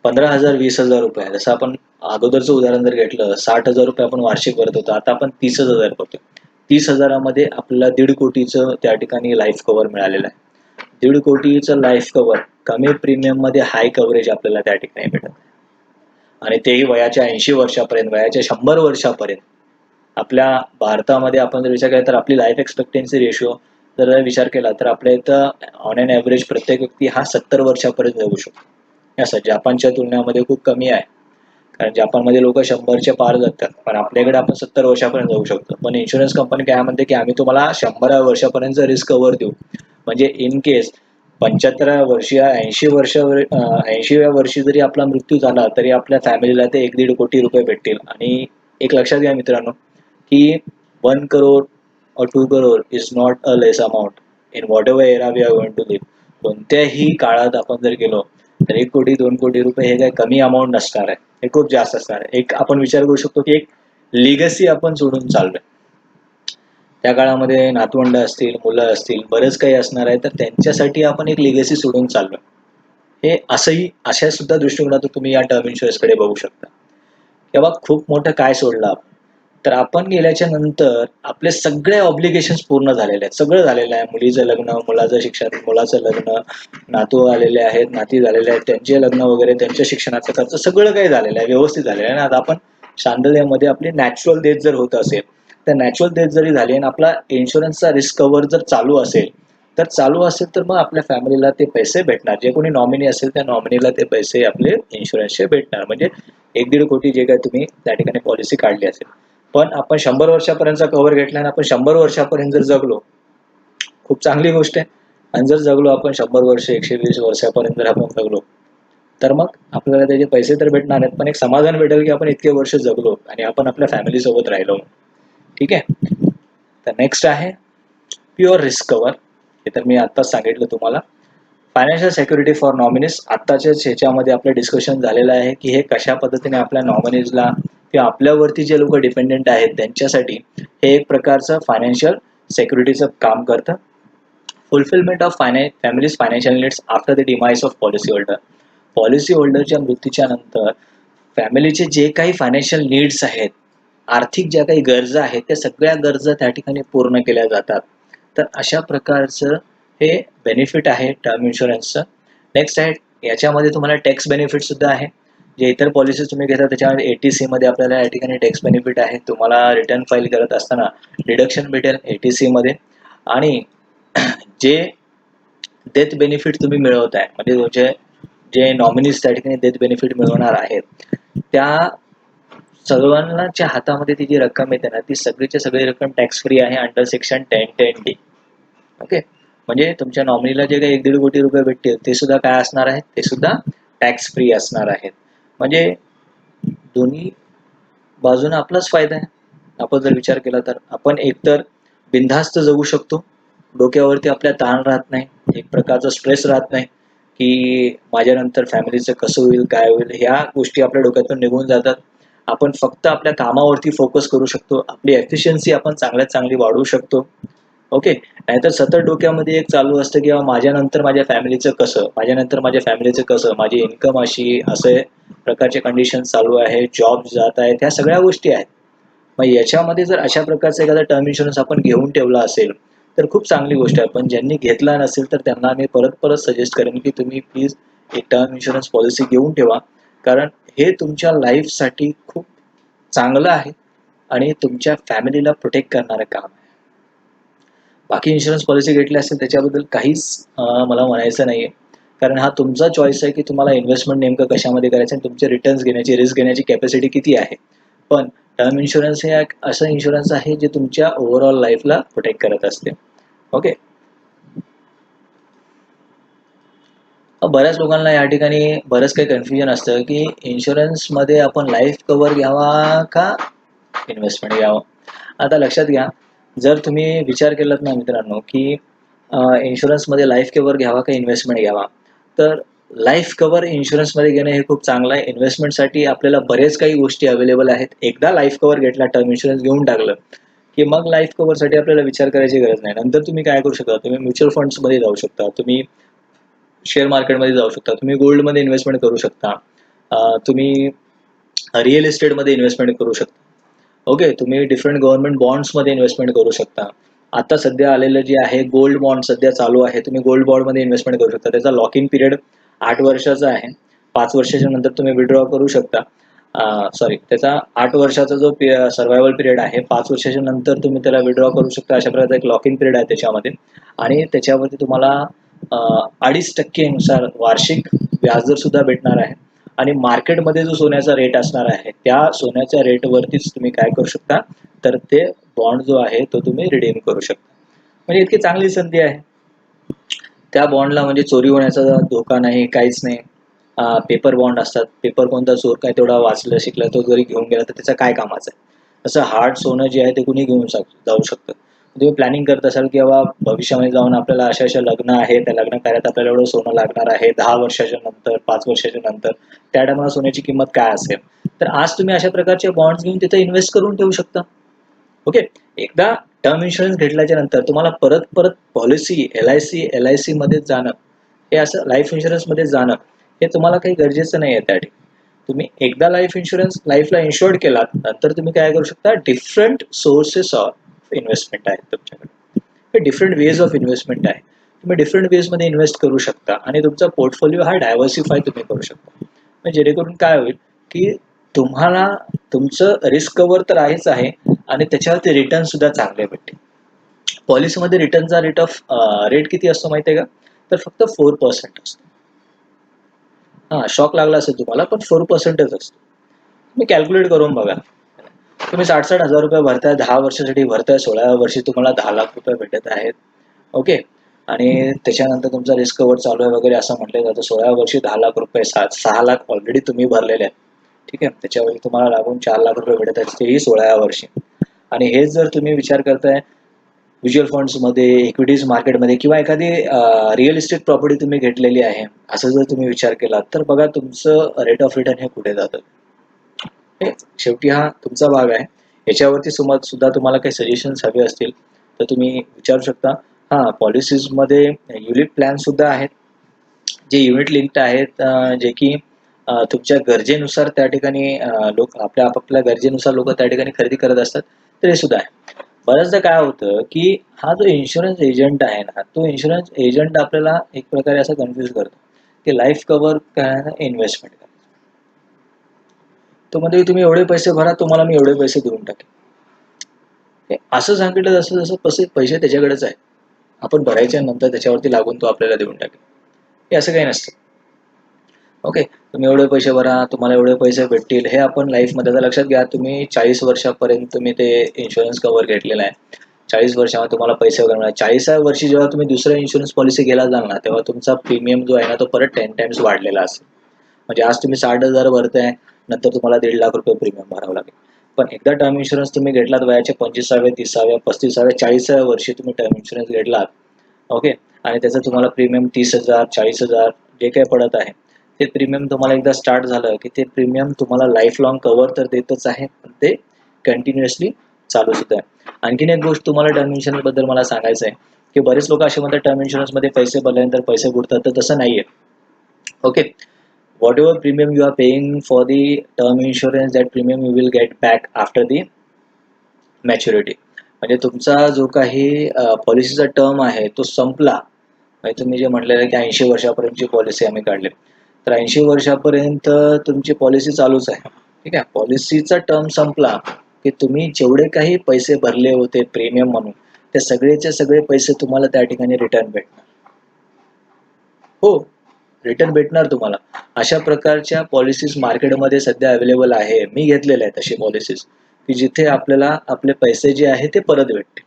15,000 20,000 रुपये, जसं आपण अगोदरचं उदाहरण जर घेतलं 60,000 रुपये आपण वार्षिक भरत होतो, आता आपण 30,000 भरतो. 30,000मध्ये आपल्याला 1.5 कोटीचं त्या ठिकाणी लाईफ कव्हर मिळालेलं आहे. 1.5 कोटीचं लाईफ कव्हर कमी प्रीमियम मध्ये हाय कव्हरेज आपल्याला त्या ठिकाणी भेटत आणि तेही वयाच्या 80 वर्षापर्यंत, वयाच्या 100 वर्षापर्यंत. आपल्या भारतामध्ये आपण जर विचार केला तर आपली लाईफ एक्सपेक्टन्सी रेशो जर विचार केला तर आपल्या इथं ऑन एन ॲव्हरेज प्रत्येक व्यक्ती हा 70 वर्षापर्यंत जगू शकतो. असं जपानच्या तुलनेमध्ये खूप कमी आहे, कारण जपानमध्ये लोक 100च्या पार जगतात, पण आपल्याकडे आपण 70 वर्षापर्यंत जाऊ शकतो. पण इन्शुरन्स कंपनी काय म्हणते की आम्ही तुम्हाला 100 वर्षापर्यंत रिस्क कव्हर देऊ. म्हणजे इन केस 75 वर्षीय 80व्या वर्षी जरी आपला मृत्यू झाला तरी आपल्या फॅमिलीला ते 1-1.5 कोटी रुपये भेटतील. आणि एक लक्षात घ्या मित्रांनो की 1 crore or 2 crore is not a less amount in whatever era we are going to live. कोणत्याही काळात आपण जर गेलो तर 1 कोटी 2 कोटी रुपये हे काही कमी अमाऊंट नसणार आहे, हे खूप जास्त असणार आहे. एक आपण विचार करू शकतो की एक लिगसी आपण सोडून चाललोय. त्या काळामध्ये नातवंड असतील, मुलं असतील, बरेच काही असणार आहे, तर त्यांच्यासाठी आपण एक लिगसी सोडून चाललोय. हे असंही अशा सुद्धा दृष्टिकोनातून तुम्ही या टर्म इन्शुरन्सकडे बघू शकता. तेव्हा खूप मोठं काय सोडलं आपण, तर आपण गेल्याच्या नंतर आपले सगळे ऑब्लिगेशन्स पूर्ण झालेले आहेत, सगळं झालेलं आहे. मुलीचं लग्न, मुलाचं शिक्षण, मुलाचं लग्न, नातू आलेले आहेत, नाती झालेले आहेत, त्यांचे लग्न वगैरे, त्यांच्या शिक्षणाचा खर्च सगळं काही झालेलं आहे, व्यवस्थित झालेलं आहे. आणि आता आपण शांततेमध्ये आपली नॅचरल डेथ जर होत असेल तर नॅचरल डेथ जरी झाली आणि आपला इन्शुरन्सचा रिस्क कव्हर जर चालू असेल तर मग आपल्या फॅमिलीला ते पैसे भेटणार. जे कोणी नॉमिनी असेल त्या नॉमिनीला ते पैसे आपले इन्शुरन्सचे भेटणार. म्हणजे 1-1.5 कोटी जे काही तुम्ही त्या ठिकाणी पॉलिसी काढली असेल. पण आपण 100 वर्षापर्यंतचा कव्हर घेतला आणि आपण 100 वर्षापर्यंत जर जगलो, खूप चांगली गोष्ट आहे. आणि जर जगलो आपण 100 वर्ष, 120 वर्षापर्यंत जर आपण जगलो, तर मग आपल्याला त्याचे पैसे तर भेटणार आहेत, पण एक समाधान भेटेल की आपण इतके वर्ष जगलो आणि आपण आपल्या फॅमिली सोबत राहिलो. ठीक आहे. तर नेक्स्ट आहे प्युअर रिस्क कव्हर. हे तर मी आत्ताच सांगितलं तुम्हाला. Financial security for nominees. आत्ताच्याच ह्याच्यामध्ये आपलं डिस्कशन झालेलं आहे की हे कशा पद्धतीने आपल्या नॉमिनीजला किंवा आपल्यावरती जे लोक डिपेंडेंट आहेत त्यांच्यासाठी हे एक प्रकारचं फायनान्शियल सिक्युरिटीचं काम करतं. Fulfilment of family's financial needs after the demise of policy holder. Policy होल्डरच्या मृत्यूच्या नंतर फॅमिलीचे जे काही फायनान्शियल नीड्स आहेत, आर्थिक ज्या काही गरजा आहेत, त्या सगळ्या गरजा त्या ठिकाणी पूर्ण केल्या जातात. तर अशा प्रकारचं हे बेनिफिट आहे टर्म इन्शुरन्सचं. नेक्स्ट आहे, याच्यामध्ये तुम्हाला टॅक्स बेनिफिट सुद्धा आहे. जे इतर पॉलिसी तुम्ही घेता त्याच्यामध्ये ATC मध्ये आपल्याला या ठिकाणी टॅक्स बेनिफिट आहे. तुम्हाला रिटर्न फाईल करत असताना डिडक्शन भेटेल ATC मध्ये. आणि जे डेथ बेनिफिट तुम्ही मिळवताय, म्हणजे तुमचे जे नॉमिनीज त्या ठिकाणी डेथ बेनिफिट मिळवणार आहेत, त्या सर्वांच्या हातामध्ये ती जी रक्कम येते ना, ती सगळीच्या सगळी रक्कम टॅक्स फ्री आहे अंडर सेक्शन 1010D. ओके. म्हणजे तुमच्या नॉमिनीला जे काही 1-1.5 कोटी रुपये भेटतील ते सुद्धा काय असणार आहेत, ते सुद्धा टॅक्स फ्री असणार आहेत. म्हणजे दोन्ही बाजूने आपलाच फायदा आहे. आपण जर विचार केला तर आपण एकतर बिनधास्त जगू शकतो, डोक्यावरती आपल्या ताण राहत नाही, एक प्रकारचा स्ट्रेस राहत नाही की माझ्यानंतर फॅमिलीचं कसं होईल, काय होईल, ह्या गोष्टी आपल्या डोक्यातून निघून जातात. आपण फक्त आपल्या कामावरती फोकस करू शकतो, आपली एफिशियन्सी आपण चांगल्यात चांगली वाढवू शकतो. ओके. नाहीतर सतत डोक्यामध्ये एक चालू असतं की माझ्यानंतर माझ्या फॅमिलीचं कसं, माझ्यानंतर माझ्या फॅमिलीचं कसं, माझी इन्कम अशी, असे प्रकारचे कंडिशन चालू आहे, जॉब जात आहेत, ह्या सगळ्या गोष्टी आहेत. मग याच्यामध्ये जर अशा प्रकारचा एखादा टर्म इन्शुरन्स आपण घेऊन ठेवला असेल तर खूप चांगली गोष्ट आहे. पण ज्यांनी घेतला नसेल तर त्यांना मी परत परत सजेस्ट करेन की तुम्ही प्लीज एक टर्म इन्शुरन्स पॉलिसी घेऊन ठेवा. कारण हे तुमच्या लाईफसाठी खूप चांगलं आहे आणि तुमच्या फॅमिलीला प्रोटेक्ट करणारं काम आहे. बाकी इन्शुरन्स पॉलिसी घेतली असेल त्याच्याबद्दल काहीच मला म्हणायचं नाही आहे. कारण हा तुमचा चॉईस आहे की तुम्हाला इन्व्हेस्टमेंट नेमकं कशामध्ये करायचं आणि तुमचे रिटर्न्स घेण्याची, रिस्क घेण्याची कॅपॅसिटी किती आहे. पण टर्म इन्शुरन्स हे एक असं इन्शुरन्स आहे जे तुमच्या ओव्हरऑल लाईफला प्रोटेक्ट करत असते. ओके. बऱ्याच लोकांना या ठिकाणी बरंच काही कन्फ्युजन असतं की इन्शुरन्समध्ये आपण लाईफ कव्हर घ्यावा का इन्व्हेस्टमेंट घ्यावं. आता लक्षात घ्या, जर तुम्ही विचार केलात ना मित्रांनो की इन्शुरन्समध्ये लाईफ कव्हर घ्यावा का इन्व्हेस्टमेंट घ्यावा, तर लाईफ कव्हर इन्शुरन्समध्ये घेणं हे खूप चांगलं आहे. इन्व्हेस्टमेंटसाठी आपल्याला बरेच काही गोष्टी अवेलेबल आहेत. एकदा लाईफ कव्हर घेतला, टर्म इन्शुरन्स घेऊन टाकलं की मग लाईफ कव्हरसाठी आपल्याला विचार करायची गरज नाही. नंतर तुम्ही काय करू शकता, तुम्ही म्युच्युअल फंड्समध्ये जाऊ शकता, तुम्ही शेअर मार्केटमध्ये जाऊ शकता, तुम्ही गोल्डमध्ये इन्व्हेस्टमेंट करू शकता, तुम्ही रिअल इस्टेटमध्ये इन्व्हेस्टमेंट करू शकता. ओके. तुम्ही डिफरंट गव्हर्नमेंट बॉन्ड्समध्ये इन्व्हेस्टमेंट करू शकता. आता सध्या आलेलं जे आहे गोल्ड बॉन्ड सध्या चालू आहे, तुम्ही गोल्ड बॉन्डमध्ये इन्व्हेस्टमेंट करू शकता. त्याचा लॉक इन पिरियड 8 वर्षाचा आहे. 5 वर्षाच्या नंतर तुम्ही विड्रॉ करू शकता. सॉरी, त्याचा 8 वर्षाचा जो सर्व्हायवल पिरियड आहे, 5 वर्षाच्या नंतर तुम्ही त्याला विड्रॉ करू शकता. अशा प्रकारचा एक लॉक इन पिरियड आहे त्याच्यामध्ये. आणि त्याच्यावरती तुम्हाला 2.5% नुसार वार्षिक व्याजदर सुद्धा भेटणार आहे. आणि मार्केटमध्ये जो सोन्याचा रेट असणार आहे त्या सोन्याच्या रेटवरतीच तुम्ही काय करू शकता, तर ते बॉन्ड जो आहे तो तुम्ही रिडीम करू शकता. म्हणजे इतकी चांगली संधी आहे. त्या बॉन्डला म्हणजे चोरी होण्याचा धोका नाही, काहीच नाही. पेपर बॉन्ड असतात, पेपर कोणता चोर काय तेवढा वाचलं शिकला तो जरी घेऊन गेला तर त्याचं काय कामाचं आहे. तसं हार्ड सोनं जे आहे ते कुणी घेऊन जाऊ शकतं. तुम्ही प्लॅनिंग करत असाल की बाबा भविष्यामध्ये जाऊन आपल्याला अशा अशा लग्न आहे, त्या लग्न कार्यात आपल्याला एवढं सोनं लागणार आहे 10 वर्षाच्या नंतर, 5 वर्षाच्या नंतर, त्या टायमाला सोन्याची किंमत काय असेल, तर आज तुम्ही अशा प्रकारचे बॉन्ड्स घेऊन तिथे इन्व्हेस्ट करून ठेवू शकता. ओके. एकदा टर्म इन्शुरन्स घेतल्याच्या नंतर तुम्हाला परत परत पॉलिसी LIC मध्ये जाणं, हे असं लाईफ इन्शुरन्समध्ये जाणं हे तुम्हाला काही गरजेचं नाही आहे. त्या ठिकाणी तुम्ही एकदा लाईफ इन्शुरन्स लाईफला इन्शुअर्ड केलात नंतर तुम्ही काय करू शकता, डिफरंट सोर्सेस ऑफ इन्व्हेस्टमेंट आहेत तुमच्याकडे, डिफरंट वेज ऑफ इन्व्हेस्टमेंट आहे. तुम्ही डिफरंट वेजमध्ये इन्व्हेस्ट करू शकता आणि तुमचा पोर्टफोलिओ हा डायव्हर्सिफाय तुम्ही करू शकता. म्हणजे जेणेकरून काय होईल की तुम्हाला तुमचं रिस्क कव्हर तर आहेच आहे आणि त्याच्यावरती रिटर्न सुद्धा चांगले भेटते. पॉलिसीमध्ये रिटर्नचा रेट किती असतो माहिती आहे का? तर फक्त 4% असतो. हा, शॉक लागला असेल तुम्हाला, पण 4%च असतो. तुम्ही कॅल्क्युलेट करून बघा. तुम्ही 60-60 हजार रुपये भरताय, 10 वर्षासाठी भरताय, 16व्या वर्षी तुम्हाला 10 लाख रुपये भेटत आहेत. ओके. आणि त्याच्यानंतर तुमचा रिस्क कव्हर चालू आहे वगैरे असं म्हटलं जातं. 16व्या वर्षी 10 लाख रुपये, 6 लाख ऑलरेडी तुम्ही भरलेले आहेत. ठीक आहे. त्याच्यावरती तुम्हाला लागून 4 लाख रुपये भेटत आहेत, तेही 16व्या वर्षी. आणि हेच जर तुम्ही विचार करताय म्युच्युअल फंड्समध्ये, इक्विटीज मार्केटमध्ये किंवा एखादी रिअल इस्टेट प्रॉपर्टी तुम्ही घेतलेली आहे, असं जर तुम्ही विचार केला तर बघा तुमचं रेट ऑफ रिटर्न हे कुठे जातं. शेवटी हा तुमचा भाग आहे. याच्यावरती सुद्धा तुम्हाला काही सजेशन्स हवे असतील तर तुम्ही विचारू शकता. हा, पॉलिसीजमध्ये युनिट प्लॅन सुद्धा आहेत, जे युनिट लिंक्ड आहेत, जे की तुमच्या गरजेनुसार त्या ठिकाणी लोक आपल्या गरजेनुसार लोक त्या ठिकाणी खरेदी करत असतात. तर हे सुद्धा आहे. बऱ्याचदा काय होतं की हा जो इन्शुरन्स एजंट आहे ना, तो इन्शुरन्स एजंट आपल्याला एक प्रकारे असं कन्फ्युज करतो की लाईफ कव्हर काय, इन्व्हेस्टमेंट काय. तो मध्ये तुम्ही एवढे पैसे भरा, तुम्हाला मी एवढे पैसे देऊन टाकेन. असं सांगितलं जसं जसं पैसे त्याच्याकडेच आहे, आपण भरायच्या नंतर त्याच्यावरती लागून तो आपल्याला देऊन टाकेल. हे असं काही नसतं. ओके. तुम्ही एवढे पैसे भरा, तुम्हाला एवढे पैसे भेटतील, हे आपण लाईफमध्ये. आता लक्षात घ्या, तुम्ही 40 वर्षापर्यंत तुम्ही ते इन्शुरन्स कव्हर घेतलेला आहे. 40 वर्षामध्ये तुम्हाला पैसे वगैरे मिळणार. 40व्या वर्षी जेव्हा तुम्ही दुसऱ्या इन्शुरन्स पॉलिसी घ्यायला जाल ना, तेव्हा तुमचा प्रीमियम जो आहे ना, तो परत 10 टाइम्स वाढलेला असेल. म्हणजे आज तुम्ही 60,000 भरताय, नंतर तुम्हाला 1.5 लाख रुपये प्रीमियम भरावं लागेल. पण एकदा टर्म इन्शुरन्स तुम्ही घेतलात वयाच्या 25व्या, 30व्या, 35व्या, 40व्या वर्षी तुम्ही टर्म इन्शुरन्स घेतलात. ओके. आणि त्याचं तुम्हाला प्रीमियम 30,000, 40,000 जे काही पडत आहे, ते प्रीमियम तुम्हाला एकदा स्टार्ट झालं की ते प्रीमियम तुम्हाला लाईफ लॉंग कव्हर तर देतच आहे, पण ते कंटिन्युअसली चालू सुद्धा आहे. आणखीन एक गोष्ट तुम्हाला टर्म इन्शुरन्स बद्दल मला सांगायचं आहे की बरेच लोक असे म्हणतात टर्म इन्शुरन्समध्ये पैसे भरल्यानंतर पैसे बुडतात, तर तसं नाहीये. Okay. whatever premium you are paying for the term insurance, that premium you will get back after the maturity. म्हणजे तुमचा जो काही पॉलिसीचा टर्म आहे तो संपला, म्हणजे तुम्ही जे म्हटलेलं की 80 वर्षापर्यंतची पॉलिसी आम्ही काढली, तर 80 वर्षापर्यंत तुमची पॉलिसी चालूच आहे. ठीक आहे. पॉलिसीचा टर्म संपला की तुम्ही जेवढे काही पैसे भरले होते प्रीमियम म्हणून, ते सगळेचे सगळे पैसे तुम्हाला त्या ठिकाणी रिटर्न भेटणार. हो, रिटर्न भेटणार तुम्हाला. अशा प्रकारच्या पॉलिसीज मार्केटमध्ये सध्या अवेलेबल आहे. मी घेतलेल्या आहेत अशी पॉलिसीज, की जिथे आपल्याला आपले पैसे जे आहे ते परत भेटते.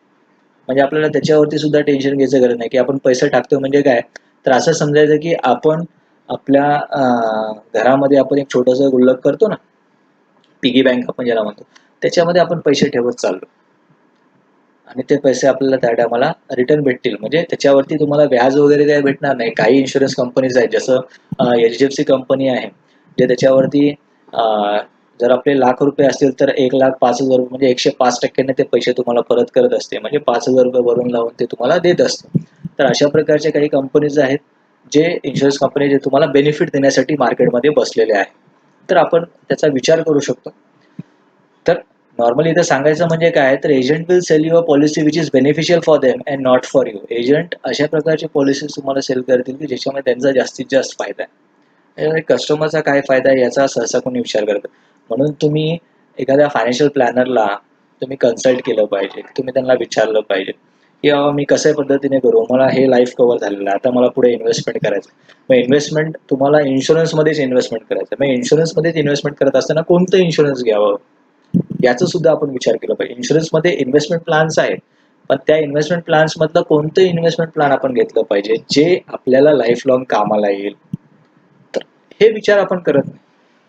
म्हणजे आपल्याला त्याच्यावरती सुद्धा टेन्शन घ्यायचं गरज नाही की आपण पैसे टाकतो म्हणजे काय. तर असं समजायचं की आपण आपल्या घरामध्ये आपण एक छोटंसं गुल्लक करतो ना, पिगी बँक आपण ज्याला म्हणतो, त्याच्यामध्ये आपण पैसे ठेवत चाललो आणि ते पैसे आपल्याला त्या टायमाला रिटर्न भेटतील. म्हणजे त्याच्यावरती तुम्हाला व्याज वगैरे काही भेटणार नाही. काही इन्शुरन्स कंपनीज आहेत, जसं HDFC कंपनी आहे, जे त्याच्यावरती जर आपले ₹1,00,000 असतील तर 1,05,000 म्हणजे 105% ते पैसे तुम्हाला परत करत असते. म्हणजे ₹5,000 भरून लावून ते तुम्हाला देत असते. तर अशा प्रकारचे काही कंपनीज आहेत, जे इन्शुरन्स कंपनी जे तुम्हाला बेनिफिट देण्यासाठी मार्केटमध्ये बसलेले आहेत. तर आपण त्याचा विचार करू शकतो. तर नॉर्मली इथं सांगायचं म्हणजे काय, तर agent will sell you a policy which is beneficial for them and not for you. Agent अशा प्रकारची पॉलिसीज तुम्हाला सेल करतील की ज्याच्यामध्ये त्यांचा जास्तीत जास्त फायदा आहे. कस्टमरचा काय फायदा आहे याचा सहसा कोणी विचार करत. म्हणून तुम्ही एखाद्या फायनान्शियल प्लॅनरला तुम्ही कन्सल्ट केलं पाहिजे. तुम्ही त्यांना विचारलं पाहिजे की बाबा मी कशा पद्धतीने करू, मला हे लाईफ कव्हर झालेलं आहे, आता मला पुढे इन्व्हेस्टमेंट करायचं. मग इन्व्हेस्टमेंट तुम्हाला इन्शुरन्समध्येच इन्व्हेस्टमेंट करायचं. मग इन्शुरन्समध्येच इन्व्हेस्टमेंट करत असताना कोणतं इन्शुरन्स घ्यावं याचा सुद्धा आपण विचार केला पाहिजे. इन्शुरन्समध्ये इन्व्हेस्टमेंट प्लॅन्स आहेत, पण त्या इन्व्हेस्टमेंट प्लॅन्स मधलं कोणतं इन्व्हेस्टमेंट प्लॅन आपण घेतलं पाहिजे जे आपल्याला लाईफ लॉंग कामाला येईल. तर हे विचार आपण करत नाही.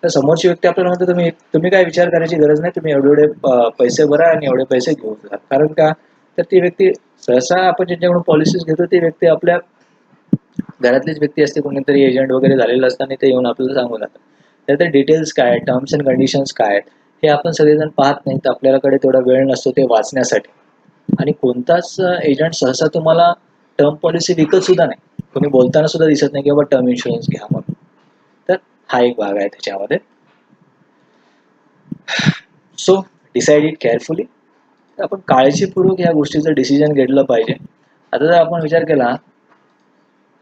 तर समोरची व्यक्ती आपल्याला म्हणतो तुम्ही तुम्ही काय विचार करायची गरज नाही, तुम्ही एवढे एवढे पैसे भरा आणि एवढे पैसे घेऊन जा. कारण का, तर ती व्यक्ती सहसा आपण ज्यांच्याकडून पॉलिसीज घेतो ती व्यक्ती आपल्या घरातलीच व्यक्ती असते, कोणीतरी एजंट वगैरे झालेलं असताना ते येऊन आपल्याला सांगून जातात. त्याचे डिटेल्स काय, टर्म्स अँड कंडिशन्स काय, हे आपण सगळेजण पाहत नाही. तर आपल्याकडे तेवढा वेळ नसतो ते वाचण्यासाठी. आणि कोणताच एजंट सहसा तुम्हाला टर्म पॉलिसी विकत सुद्धा नाही. कोणी बोलताना सुद्धा दिसत नाही की बाबा टर्म इन्शुरन्स घ्या म्हणून. तर हा एक भाग आहे त्याच्यामध्ये. So decide it carefully. आपण काळजीपूर्वक या गोष्टीचं डिसिजन घेतलं पाहिजे. आता जर आपण विचार केला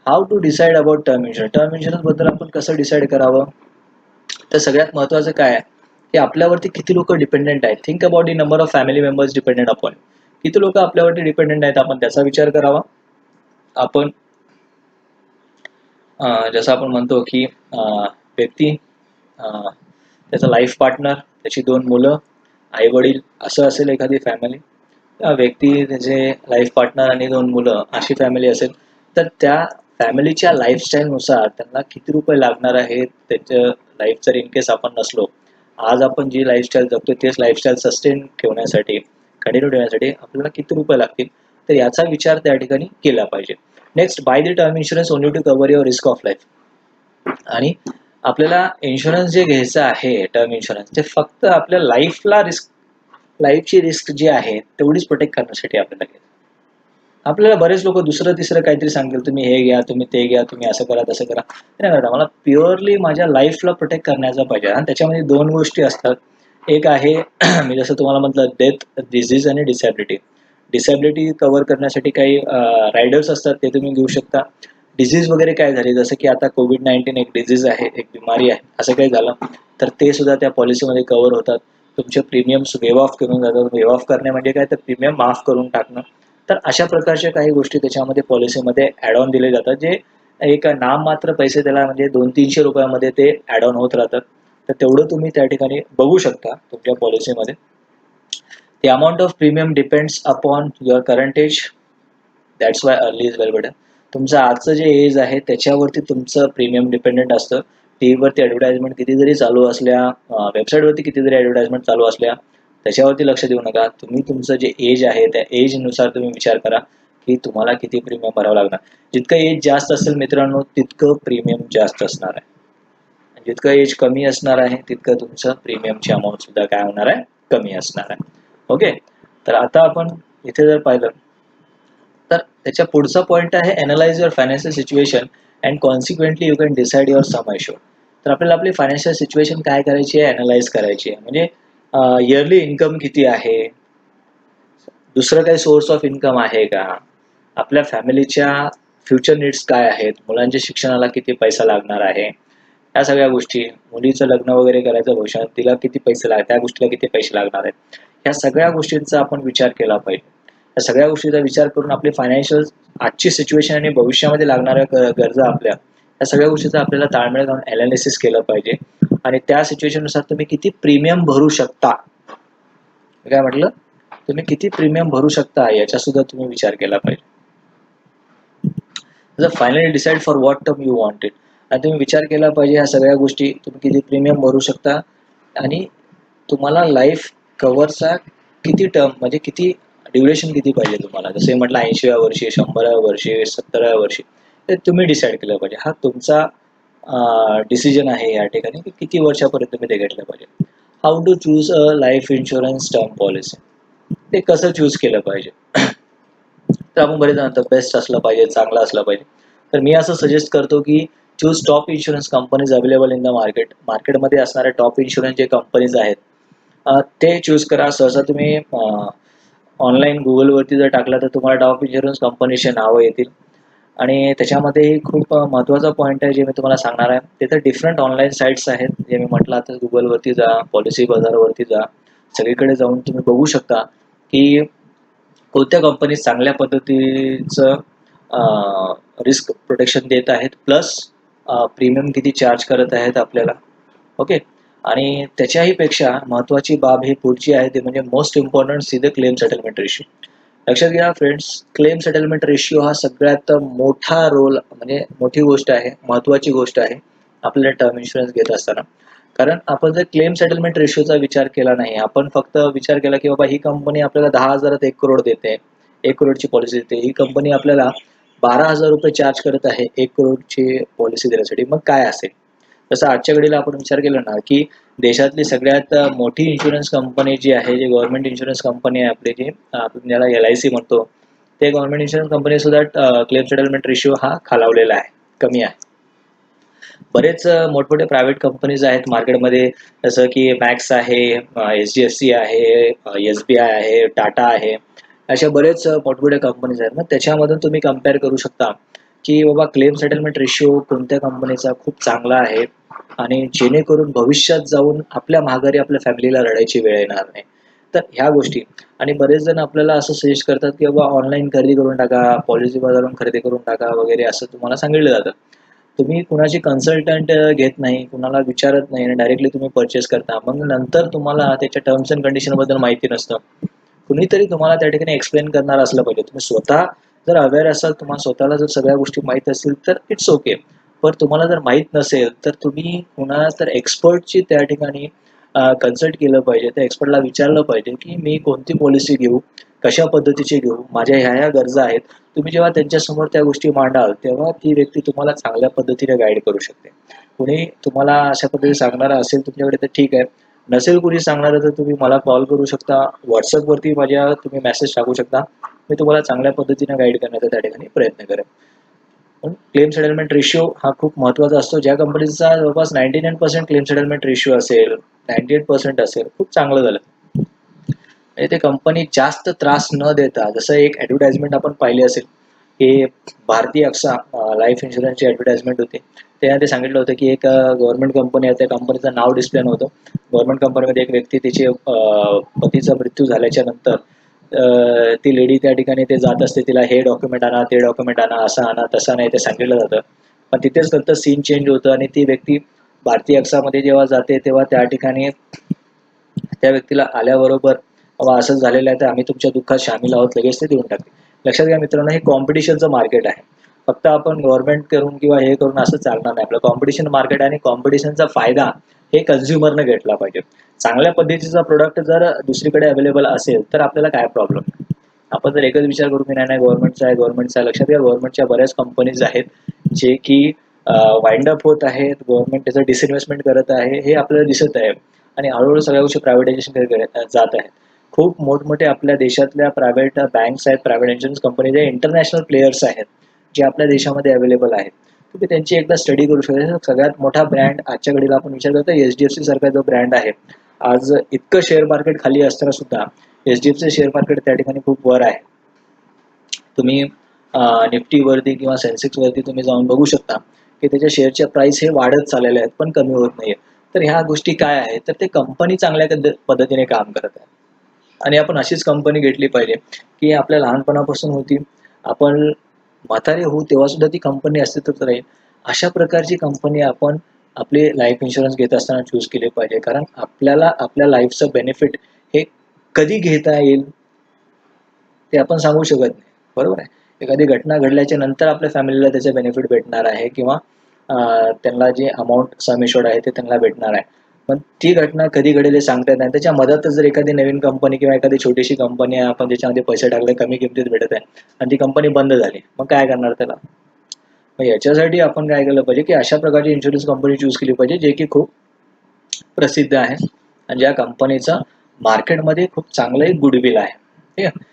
how to decide about term insurance, term insurance बद्दल आपण कसं डिसाइड करावं, तर सगळ्यात महत्त्वाचं काय आहे की आपल्यावरती किती लोक डिपेंडेंट आहेत. Think about the number of family members dependent upon. किती लोक आपल्यावरती डिपेंडेंट आहेत, आपण त्याचा विचार करावा. आपण जसं आपण म्हणतो की व्यक्ती, त्याचा लाईफ पार्टनर, त्याची 2 मुलं, आई वडील असं असेल एखादी फॅमिली. व्यक्ती, त्याचे लाईफ पार्टनर आणि 2 मुलं अशी फॅमिली असेल, तर त्या फॅमिलीच्या लाईफस्टाईलनुसार त्यांना किती रुपये लागणार आहेत त्याचं लाईफ. जर इन केस आपण नसलो, आज आपण जी लाईफस्टाईल जगतो तेच लाईफस्टाईल सस्टेन ठेवण्यासाठी, कंटिन्यू ठेवण्यासाठी आपल्याला किती रुपये लागतील, तर याचा विचार त्या ठिकाणी केला पाहिजे. Next, by the term insurance only to cover your risk of life. आणि आपल्याला इन्शुरन्स जे घ्यायचं आहे, टर्म इन्शुरन्स, ते फक्त आपल्या लाईफची रिस्क जी आहे तेवढीच प्रोटेक्ट करण्यासाठी आपल्याला घ्यायचं. आपल्याला बरेच लोक दुसरं तिसरं काहीतरी सांगतील, तुम्ही हे घ्या, तुम्ही ते घ्या, तुम्ही असं करा, तसं करा. नाही करता, मला प्युअरली माझ्या लाईफला प्रोटेक्ट करण्याचा पाहिजे. आणि त्याच्यामध्ये 2 गोष्टी असतात. एक आहे मी जसं तुम्हाला म्हटलं, डेथ, डिझीज आणि डिसॅबिलिटी. डिसॅबिलिटी कव्हर करण्यासाठी काही रायडर्स असतात, ते तुम्ही घेऊ शकता. डिझीज वगैरे काय झाली, जसं की आता कोविड-19 एक डिझीज आहे, एक बिमारी आहे, असं काही झालं तर ते सुद्धा त्या पॉलिसीमध्ये कव्हर होतात. तुमचे प्रीमियम्स वेव ऑफ करून जातात. वेव ऑफ करणे म्हणजे काय, तर प्रीमियम माफ करून टाकणं. तर अशा प्रकारच्या काही गोष्टी त्याच्यामध्ये पॉलिसीमध्ये ॲड ऑन दिले जातात, जे एक नाममात्र पैसे त्याला, म्हणजे 200-300 रुपयामध्ये ते ॲड ऑन होत राहतात. तर तेवढं तुम्ही त्या ठिकाणी बघू शकता तुमच्या पॉलिसीमध्ये. The amount of premium depends upon your current age. That's why early is well better. तुमचं आजचं जे एज आहे त्याच्यावरती तुमचं प्रीमियम डिपेंडेंट असतं. टीव्हीवरती ॲडव्हर्टाइजमेंट किती जरी चालू असल्या, वेबसाईटवरती किती जरी ॲडव्हर्टाइजमेंट चालू असल्या, त्याच्यावरती लक्ष देऊ नका. तुम्ही तुमचं जे एज आहे त्या एजनुसार तुम्ही विचार करा की तुम्हाला किती प्रीमियम भरावं लागणार. जितकं एज जास्त असेल मित्रांनो, तितकं प्रीमियम जास्त असणार आहे. जितकं एज कमी असणार आहे तितकं तुमचं प्रीमियमची अमाऊंट सुद्धा काय होणार आहे, कमी असणार आहे. ओके. तर आता आपण इथे जर पाहिलं तर त्याच्या पुढचा पॉईंट आहे, analyse your financial situation and consequently you can decide your sum assure. तर आपल्याला आपली फायनान्शियल सिच्युएशन काय करायची आहे, अनालाइज करायची आहे. म्हणजे इयरली इन्कम किती आहे, दुसरं काही सोर्स ऑफ इन्कम आहे का, आपल्या फॅमिलीच्या फ्युचर नीड्स काय आहेत, मुलांच्या शिक्षणाला किती पैसा लागणार आहे, या सगळ्या गोष्टी, मुलीचं लग्न वगैरे करायचं भविष्यात, तिला किती पैसे त्या गोष्टीला किती पैसे लागणार आहेत, ह्या सगळ्या गोष्टींचा आपण विचार केला पाहिजे. या सगळ्या गोष्टींचा विचार करून आपली फायनान्शियल आजची सिच्युएशन आणि भविष्यामध्ये लागणाऱ्या गरजा आपल्या, या सगळ्या गोष्टीचा आपल्याला ताळमेळ घालून अनालिसिस केलं पाहिजे. आणि त्या सिच्युएशननुसार तुम्ही किती प्रीमियम भरू शकता, काय म्हटलं, तुम्ही किती प्रीमियम भरू शकता याचा सुद्धा तुम्ही विचार केला पाहिजे. Finally decide for what term you want it. आणि तुम्ही विचार केला पाहिजे ह्या सगळ्या गोष्टी, तुम्ही किती प्रीमियम भरू शकता आणि तुम्हाला लाईफ कव्हरचा किती टर्म, म्हणजे किती ड्युरेशन किती पाहिजे तुम्हाला. जसे म्हटलं 80व्या वर्षी, 100व्या वर्षी, 70व्या वर्षी, ते तुम्ही डिसाईड केलं पाहिजे. हा तुमचा डिसिजन आहे या ठिकाणी की किती वर्षापर्यंत तुम्ही ते घेतलं पाहिजे. How to choose a life insurance term policy, ते कसं चूज केलं पाहिजे. तर आपण बरेच जण बेस्ट असलं पाहिजे, चांगला असला पाहिजे. तर मी असं सजेस्ट करतो की choose top insurance companies available in the market. मार्केटमध्ये असणाऱ्या टॉप इन्शुरन्स जे कंपनीज आहेत ते चूज करा. सहसा तुम्ही ऑनलाईन गुगलवरती जर टाकला तर तुम्हाला टॉप इन्शुरन्स कंपनीचे नावं येतील. आणि त्याच्यामध्ये खूप महत्त्वाचा पॉईंट आहे जे मी तुम्हाला सांगणार आहे. तिथे डिफरंट ऑनलाईन साईट्स आहेत, जे मी म्हटलं आता गुगलवरती जा, पॉलिसी बाजारवरती जा, सगळीकडे जाऊन तुम्ही बघू शकता की कोणत्या कंपनी चांगल्या पद्धतीचं रिस्क प्रोटेक्शन देत आहेत, प्लस प्रीमियम किती चार्ज करत आहेत आपल्याला. ओके. आणि त्याच्याही पेक्षा महत्त्वाची बाब ही पुढची आहे, ते म्हणजे most important see the claim settlement ratio. लक्षात घ्या फ्रेंड्स, क्लेम सेटलमेंट रेशिओ हा सगळ्यात मोठा रोल, म्हणजे मोठी गोष्ट आहे, महत्त्वाची गोष्ट आहे आपल्याला टर्म इन्शुरन्स घेत असताना. कारण आपण जर क्लेम सेटलमेंट रेशिओचा विचार केला नाही, आपण फक्त विचार केला की बाबा ही कंपनी आपल्याला 10,000 1 करोड देते, 1 करोडची पॉलिसी देते, ही कंपनी आपल्याला 12,000 रुपये चार्ज करत आहे 1 करोडची पॉलिसी देण्यासाठी, मग काय असेल. तसं आजच्या घडीला आपण विचार केला ना की देशातली सगळ्यात मोठी इन्शुरन्स कंपनी जी आहे, जी गव्हर्नमेंट इन्शुरन्स कंपनी आहे आपली, जी आपण ज्याला LIC म्हणतो, ते गव्हर्नमेंट इन्शुरन्स कंपनी सुद्धा क्लेम सेटलमेंट रेशिओ हा खालावलेला आहे, कमी आहे. बरेच मोठमोठे प्रायव्हेट कंपनीज आहेत मार्केटमध्ये, जसं की मॅक्स आहे, HDFC आहे, SBI आहे, टाटा आहे, अशा बरेच मोठमोठ्या कंपनीज आहेत. मग त्याच्यामधून तुम्ही कम्पेअर करू शकता की बाबा क्लेम सेटलमेंट रेशिओ कोणत्या कंपनीचा खूप चांगला आहे आणि जेणेकरून भविष्यात जाऊन आपल्या माघारी आपल्या फॅमिलीला रडायची वेळ येणार नाही. तर ह्या गोष्टी. आणि बरेच जण आपल्याला असं सजेस्ट करतात की बाबा ऑनलाईन खरेदी करून टाका, पॉलिसी बाजारातून खरेदी करून टाका वगैरे असं तुम्हाला सांगितलं जातं. तुम्ही कुणाची कन्सल्टंट घेत नाही, कुणाला विचारत नाही आणि डायरेक्टली तुम्ही परचेस करता. मग नंतर तुम्हाला त्याच्या टर्म्स अँड कंडिशनबद्दल माहिती नसतं. कुणीतरी तुम्हाला त्या ठिकाणी एक्सप्लेन करणार असलं पाहिजे. तुम्ही स्वतः जर अवेअर असाल, तुम्हाला स्वतःला जर सगळ्या गोष्टी माहीत असतील तर इट्स ओके. पण तुम्हाला जर माहीत नसेल तर तुम्ही कुणाला तर एक्सपर्टची त्या ठिकाणी कन्सल्ट केलं पाहिजे. त्या एक्सपर्टला विचारलं पाहिजे की मी कोणती पॉलिसी घेऊ, कशा पद्धतीची घेऊ, माझ्या ह्या गरजा आहेत. तुम्ही जेव्हा त्यांच्यासमोर त्या गोष्टी मांडाल तेव्हा ती व्यक्ती तुम्हाला चांगल्या पद्धतीने गाईड करू शकते. कुणी तुम्हाला अशा पद्धतीने सांगणारा असेल तुमच्याकडे तर ठीक आहे. नसेल कुणी सांगणारं तर तुम्ही मला कॉल करू शकता, व्हॉट्सअपवरती माझ्या तुम्ही मेसेज टाकू शकता. मी तुम्हाला चांगल्या पद्धतीने गाईड करण्याचा त्या ठिकाणी प्रयत्न करेन. पण क्लेम सेटलमेंट रेशिओ हा खूप महत्त्वाचा असतो. ज्या कंपनीचा जवळपास 99% क्लेम सेटलमेंट रेशिओ असेल, 98% असेल, खूप चांगलं झालं. म्हणजे ते कंपनी जास्त त्रास न देता, जसं एक ॲडव्हर्टाइजमेंट आपण पाहिली असेल, की भारतीय अक्सा लाईफ इन्शुरन्सची ॲडव्हर्टाइजमेंट होती. त्यामध्ये सांगितलं होतं की एक गव्हर्नमेंट कंपनी आहे, त्या कंपनीचं नाव डिस्प्ले नव्हतं. गव्हर्नमेंट कंपनीमध्ये एक व्यक्ती तिचे पतीचा मृत्यू झाल्याच्या नंतर ती लेडी त्या ठिकाणी ते जात असते, तिला हे डॉक्युमेंट आणा, ते डॉक्युमेंट आणा, असं आणा, तसं नाही ते सांगितलं जातं. पण तिथेच फक्त सीन चेंज होतं आणि ती व्यक्ती भारतीय अक्सामध्ये जेव्हा जाते तेव्हा त्या ठिकाणी त्या व्यक्तीला आल्याबरोबर बाबा असं झालेलं आहे तर आम्ही तुमच्या दुःखात सामील आहोत लगेच ते देऊन टाकते. लक्षात घ्या मित्रांनो, हे कॉम्पिटिशनचं मार्केट आहे. फक्त आपण गव्हर्नमेंट करून किंवा हे करून असं चालणार नाही. आपलं कॉम्पिटिशन मार्केट आहे आणि कॉम्पिटिशनचा फायदा हे कन्झ्युमरनं घेतला पाहिजे. चांगल्या पद्धतीचा प्रोडक्ट जर दुसरीकडे अवेलेबल असेल तर आपल्याला काय प्रॉब्लेम नाही. आपण जर एकच विचार करू की नाही नाही गव्हर्नमेंटचा आहे गव्हर्नमेंटचा आहे, लक्षात घ्या गव्हर्नमेंटच्या बऱ्याच कंपनीज आहेत जे की वाइंड अप होत आहेत. गव्हर्नमेंट त्याचं डिसइन्व्हेस्टमेंट करत आहे हे आपल्याला दिसत आहे. आणि हळूहळू सगळ्या गोष्टी प्रायव्हेटायझेशन जात आहेत. खूप मोठमोठे आपल्या देशातल्या प्रायव्हेट बँक्स आहेत, प्रायव्हेट इन्शुरन्स कंपनीज आहे, इंटरनॅशनल प्लेयर्स आहेत जे आपल्या देशामध्ये अवेलेबल आहेत. तुम्ही त्यांची एकदा स्टडी करू शकता. सगळ्यात मोठा ब्रँड आजच्या घडीला आपण विचार करतो HDFC सारखा जो ब्रँड आहे, आज इतकं शेअर मार्केट खाली असताना सुद्धा HDFC शेअर मार्केट त्या ठिकाणी खूप वर आहे. तुम्ही निफ्टीवरती किंवा सेन्सेक्सवरती तुम्ही जाऊन बघू शकता की त्याच्या शेअरच्या प्राइस हे वाढत चाललेले आहेत पण कमी होत नाहीये. तर ह्या गोष्टी काय आहेत तर ते कंपनी चांगल्या पद्धतीने काम करत आहे. आणि आपण अशीच कंपनी घेतली पाहिजे की आपल्या लहानपणापासून होती, आपण म्हातारे होऊ तेव्हा सुद्धा ती कंपनी अस्तित्वात राहील. अशा प्रकारची कंपनी आपण आपले लाईफ इन्शुरन्स घेत असताना चूज केले पाहिजे. कारण आपल्याला आपल्या लाईफचं बेनिफिट हे कधी घेता येईल ते आपण सांगू शकत नाही. बरोबर आहे. एखादी घटना घडल्याच्या नंतर आपल्या फॅमिलीला त्याचे बेनिफिट भेटणार आहे किंवा त्यांना जे अमाऊंट सम इश्युर्ड आहे ते त्यांना भेटणार आहे. पण ती घटना कधी घडेल हे सांगता येत नाही. त्याच्या मधातच जर एखादी नवीन कंपनी किंवा एखादी छोटीशी कंपनी आहे, आपण त्याच्यामध्ये पैसे टाकले, कमी किमतीत भेटत आहे आणि ती कंपनी बंद झाली. मग काय करणार त्याला? मग याच्यासाठी आपण काय केलं पाहिजे की अशा प्रकारची इन्शुरन्स कंपनी चूज केली पाहिजे जे की खूप प्रसिद्ध आहे आणि ज्या कंपनीचं मार्केटमध्ये खूप चांगलं एक गुडविल आहे. ठीक आहे.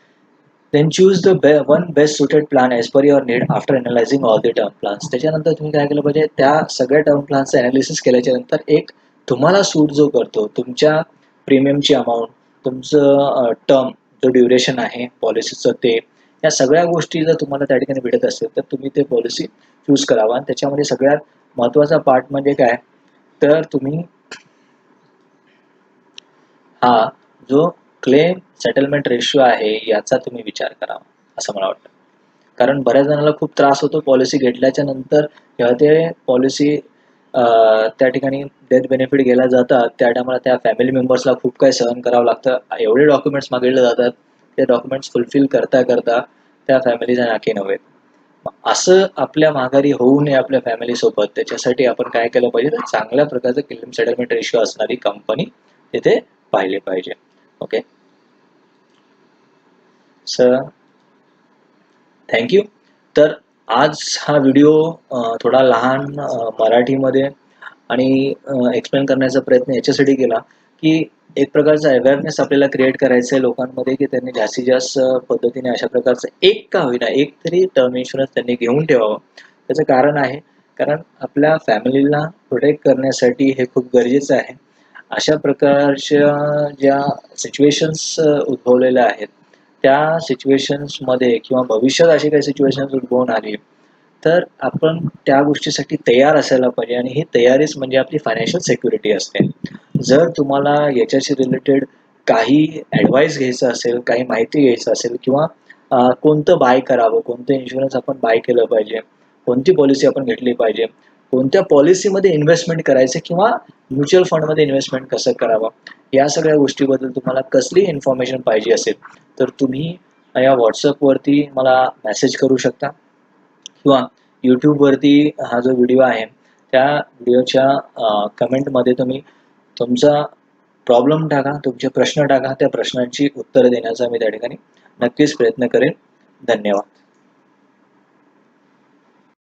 Then choose the one best suited plan as per your need after analyzing all the term plans. त्याच्यानंतर तुम्ही काय केलं पाहिजे, त्या सगळ्या टर्म प्लॅन्सचं ॲनालिसिस केल्याच्या नंतर एक तुम्हाला सूट जो करतो, तुमच्या प्रीमियमची अमाऊंट, तुमचं टर्म जो ड्युरेशन आहे पॉलिसीचं ते, या सगळ्या गोष्टी जर तुम्हाला त्या ठिकाणी भेटत असेल तर तुम्ही ते पॉलिसी चूज करावा. आणि त्याच्यामध्ये सगळ्यात महत्त्वाचा पार्ट म्हणजे काय, तर तुम्ही हा जो क्लेम सेटलमेंट रेशिओ आहे याचा तुम्ही विचार करावा असं मला वाटतं. कारण बऱ्याच जणांना खूप त्रास होतो पॉलिसी घेतल्याच्या नंतर जेव्हा ते पॉलिसी त्या ठिकाणी डेथ बेनिफिट घ्यायला जातात त्या टायमाला त्या फॅमिली मेंबर्सला खूप काही सहन करावं लागतं. एवढे डॉक्युमेंट्स मागितले जातात, ते डॉक्युमेंट्स फुलफिल करता करता त्या फॅमिलीचा नाकी नव्हे. असं आपल्या माघारी होऊ नये आपल्या फॅमिली सोबत, त्याच्यासाठी आपण काय केलं पाहिजे तर चांगल्या प्रकारचं क्लेम सेटलमेंट रेशिओ असणारी कंपनी तिथे पाहिले पाहिजे. Okay sir, thank you. तर आज हा व्हिडिओ थोडा लहान मराठीमध्ये आणि एक्सप्लेन करण्याचा प्रयत्न याच्यासाठी केला की एक प्रकारचा अवेअरनेस आपल्याला क्रिएट करायचं आहे लोकांमध्ये की त्यांनी जास्तीत जास्त पद्धतीने अशा प्रकारचं एक का होईना एक तरी टर्म इन्शुरन्स त्यांनी घेऊन ठेवावं. त्याचं कारण आहे, कारण आपल्या फॅमिलीला प्रोटेक्ट करण्यासाठी हे खूप गरजेचं आहे. अशा प्रकारच्या ज्या सिच्युएशन्स उद्भवलेल्या आहेत त्या सिच्युएशन्समध्ये किंवा भविष्यात अशी काही सिच्युएशन्स उद्भवून आली तर आपण त्या गोष्टीसाठी तयार असायला पाहिजे आणि ही तयारीच म्हणजे आपली फायनान्शियल सिक्युरिटी असते. जर तुम्हाला याच्याशी रिलेटेड काही ॲडवाईस घ्यायचं असेल, काही माहिती घ्यायचं असेल किंवा कोणतं बाय करावं, कोणतं इन्शुरन्स आपण बाय केलं पाहिजे, कोणती पॉलिसी आपण घेतली पाहिजे, कोणत्या पॉलिसीमध्ये इन्व्हेस्टमेंट करायचं किंवा म्युच्युअल फंडमध्ये इन्व्हेस्टमेंट कसं करावं, या सगळ्या गोष्टीबद्दल तुम्हाला कसली इन्फॉर्मेशन पाहिजे असेल तर तुम्ही या व्हॉट्सअपवरती मला मेसेज करू शकता किंवा यूट्यूबवरती हा जो व्हिडिओ आहे त्या व्हिडिओच्या कमेंटमध्ये तुम्ही तुमचा प्रॉब्लेम टाका, तुमचे प्रश्न टाका. त्या प्रश्नांची उत्तरं देण्याचा मी त्या ठिकाणी नक्कीच प्रयत्न करेन. धन्यवाद.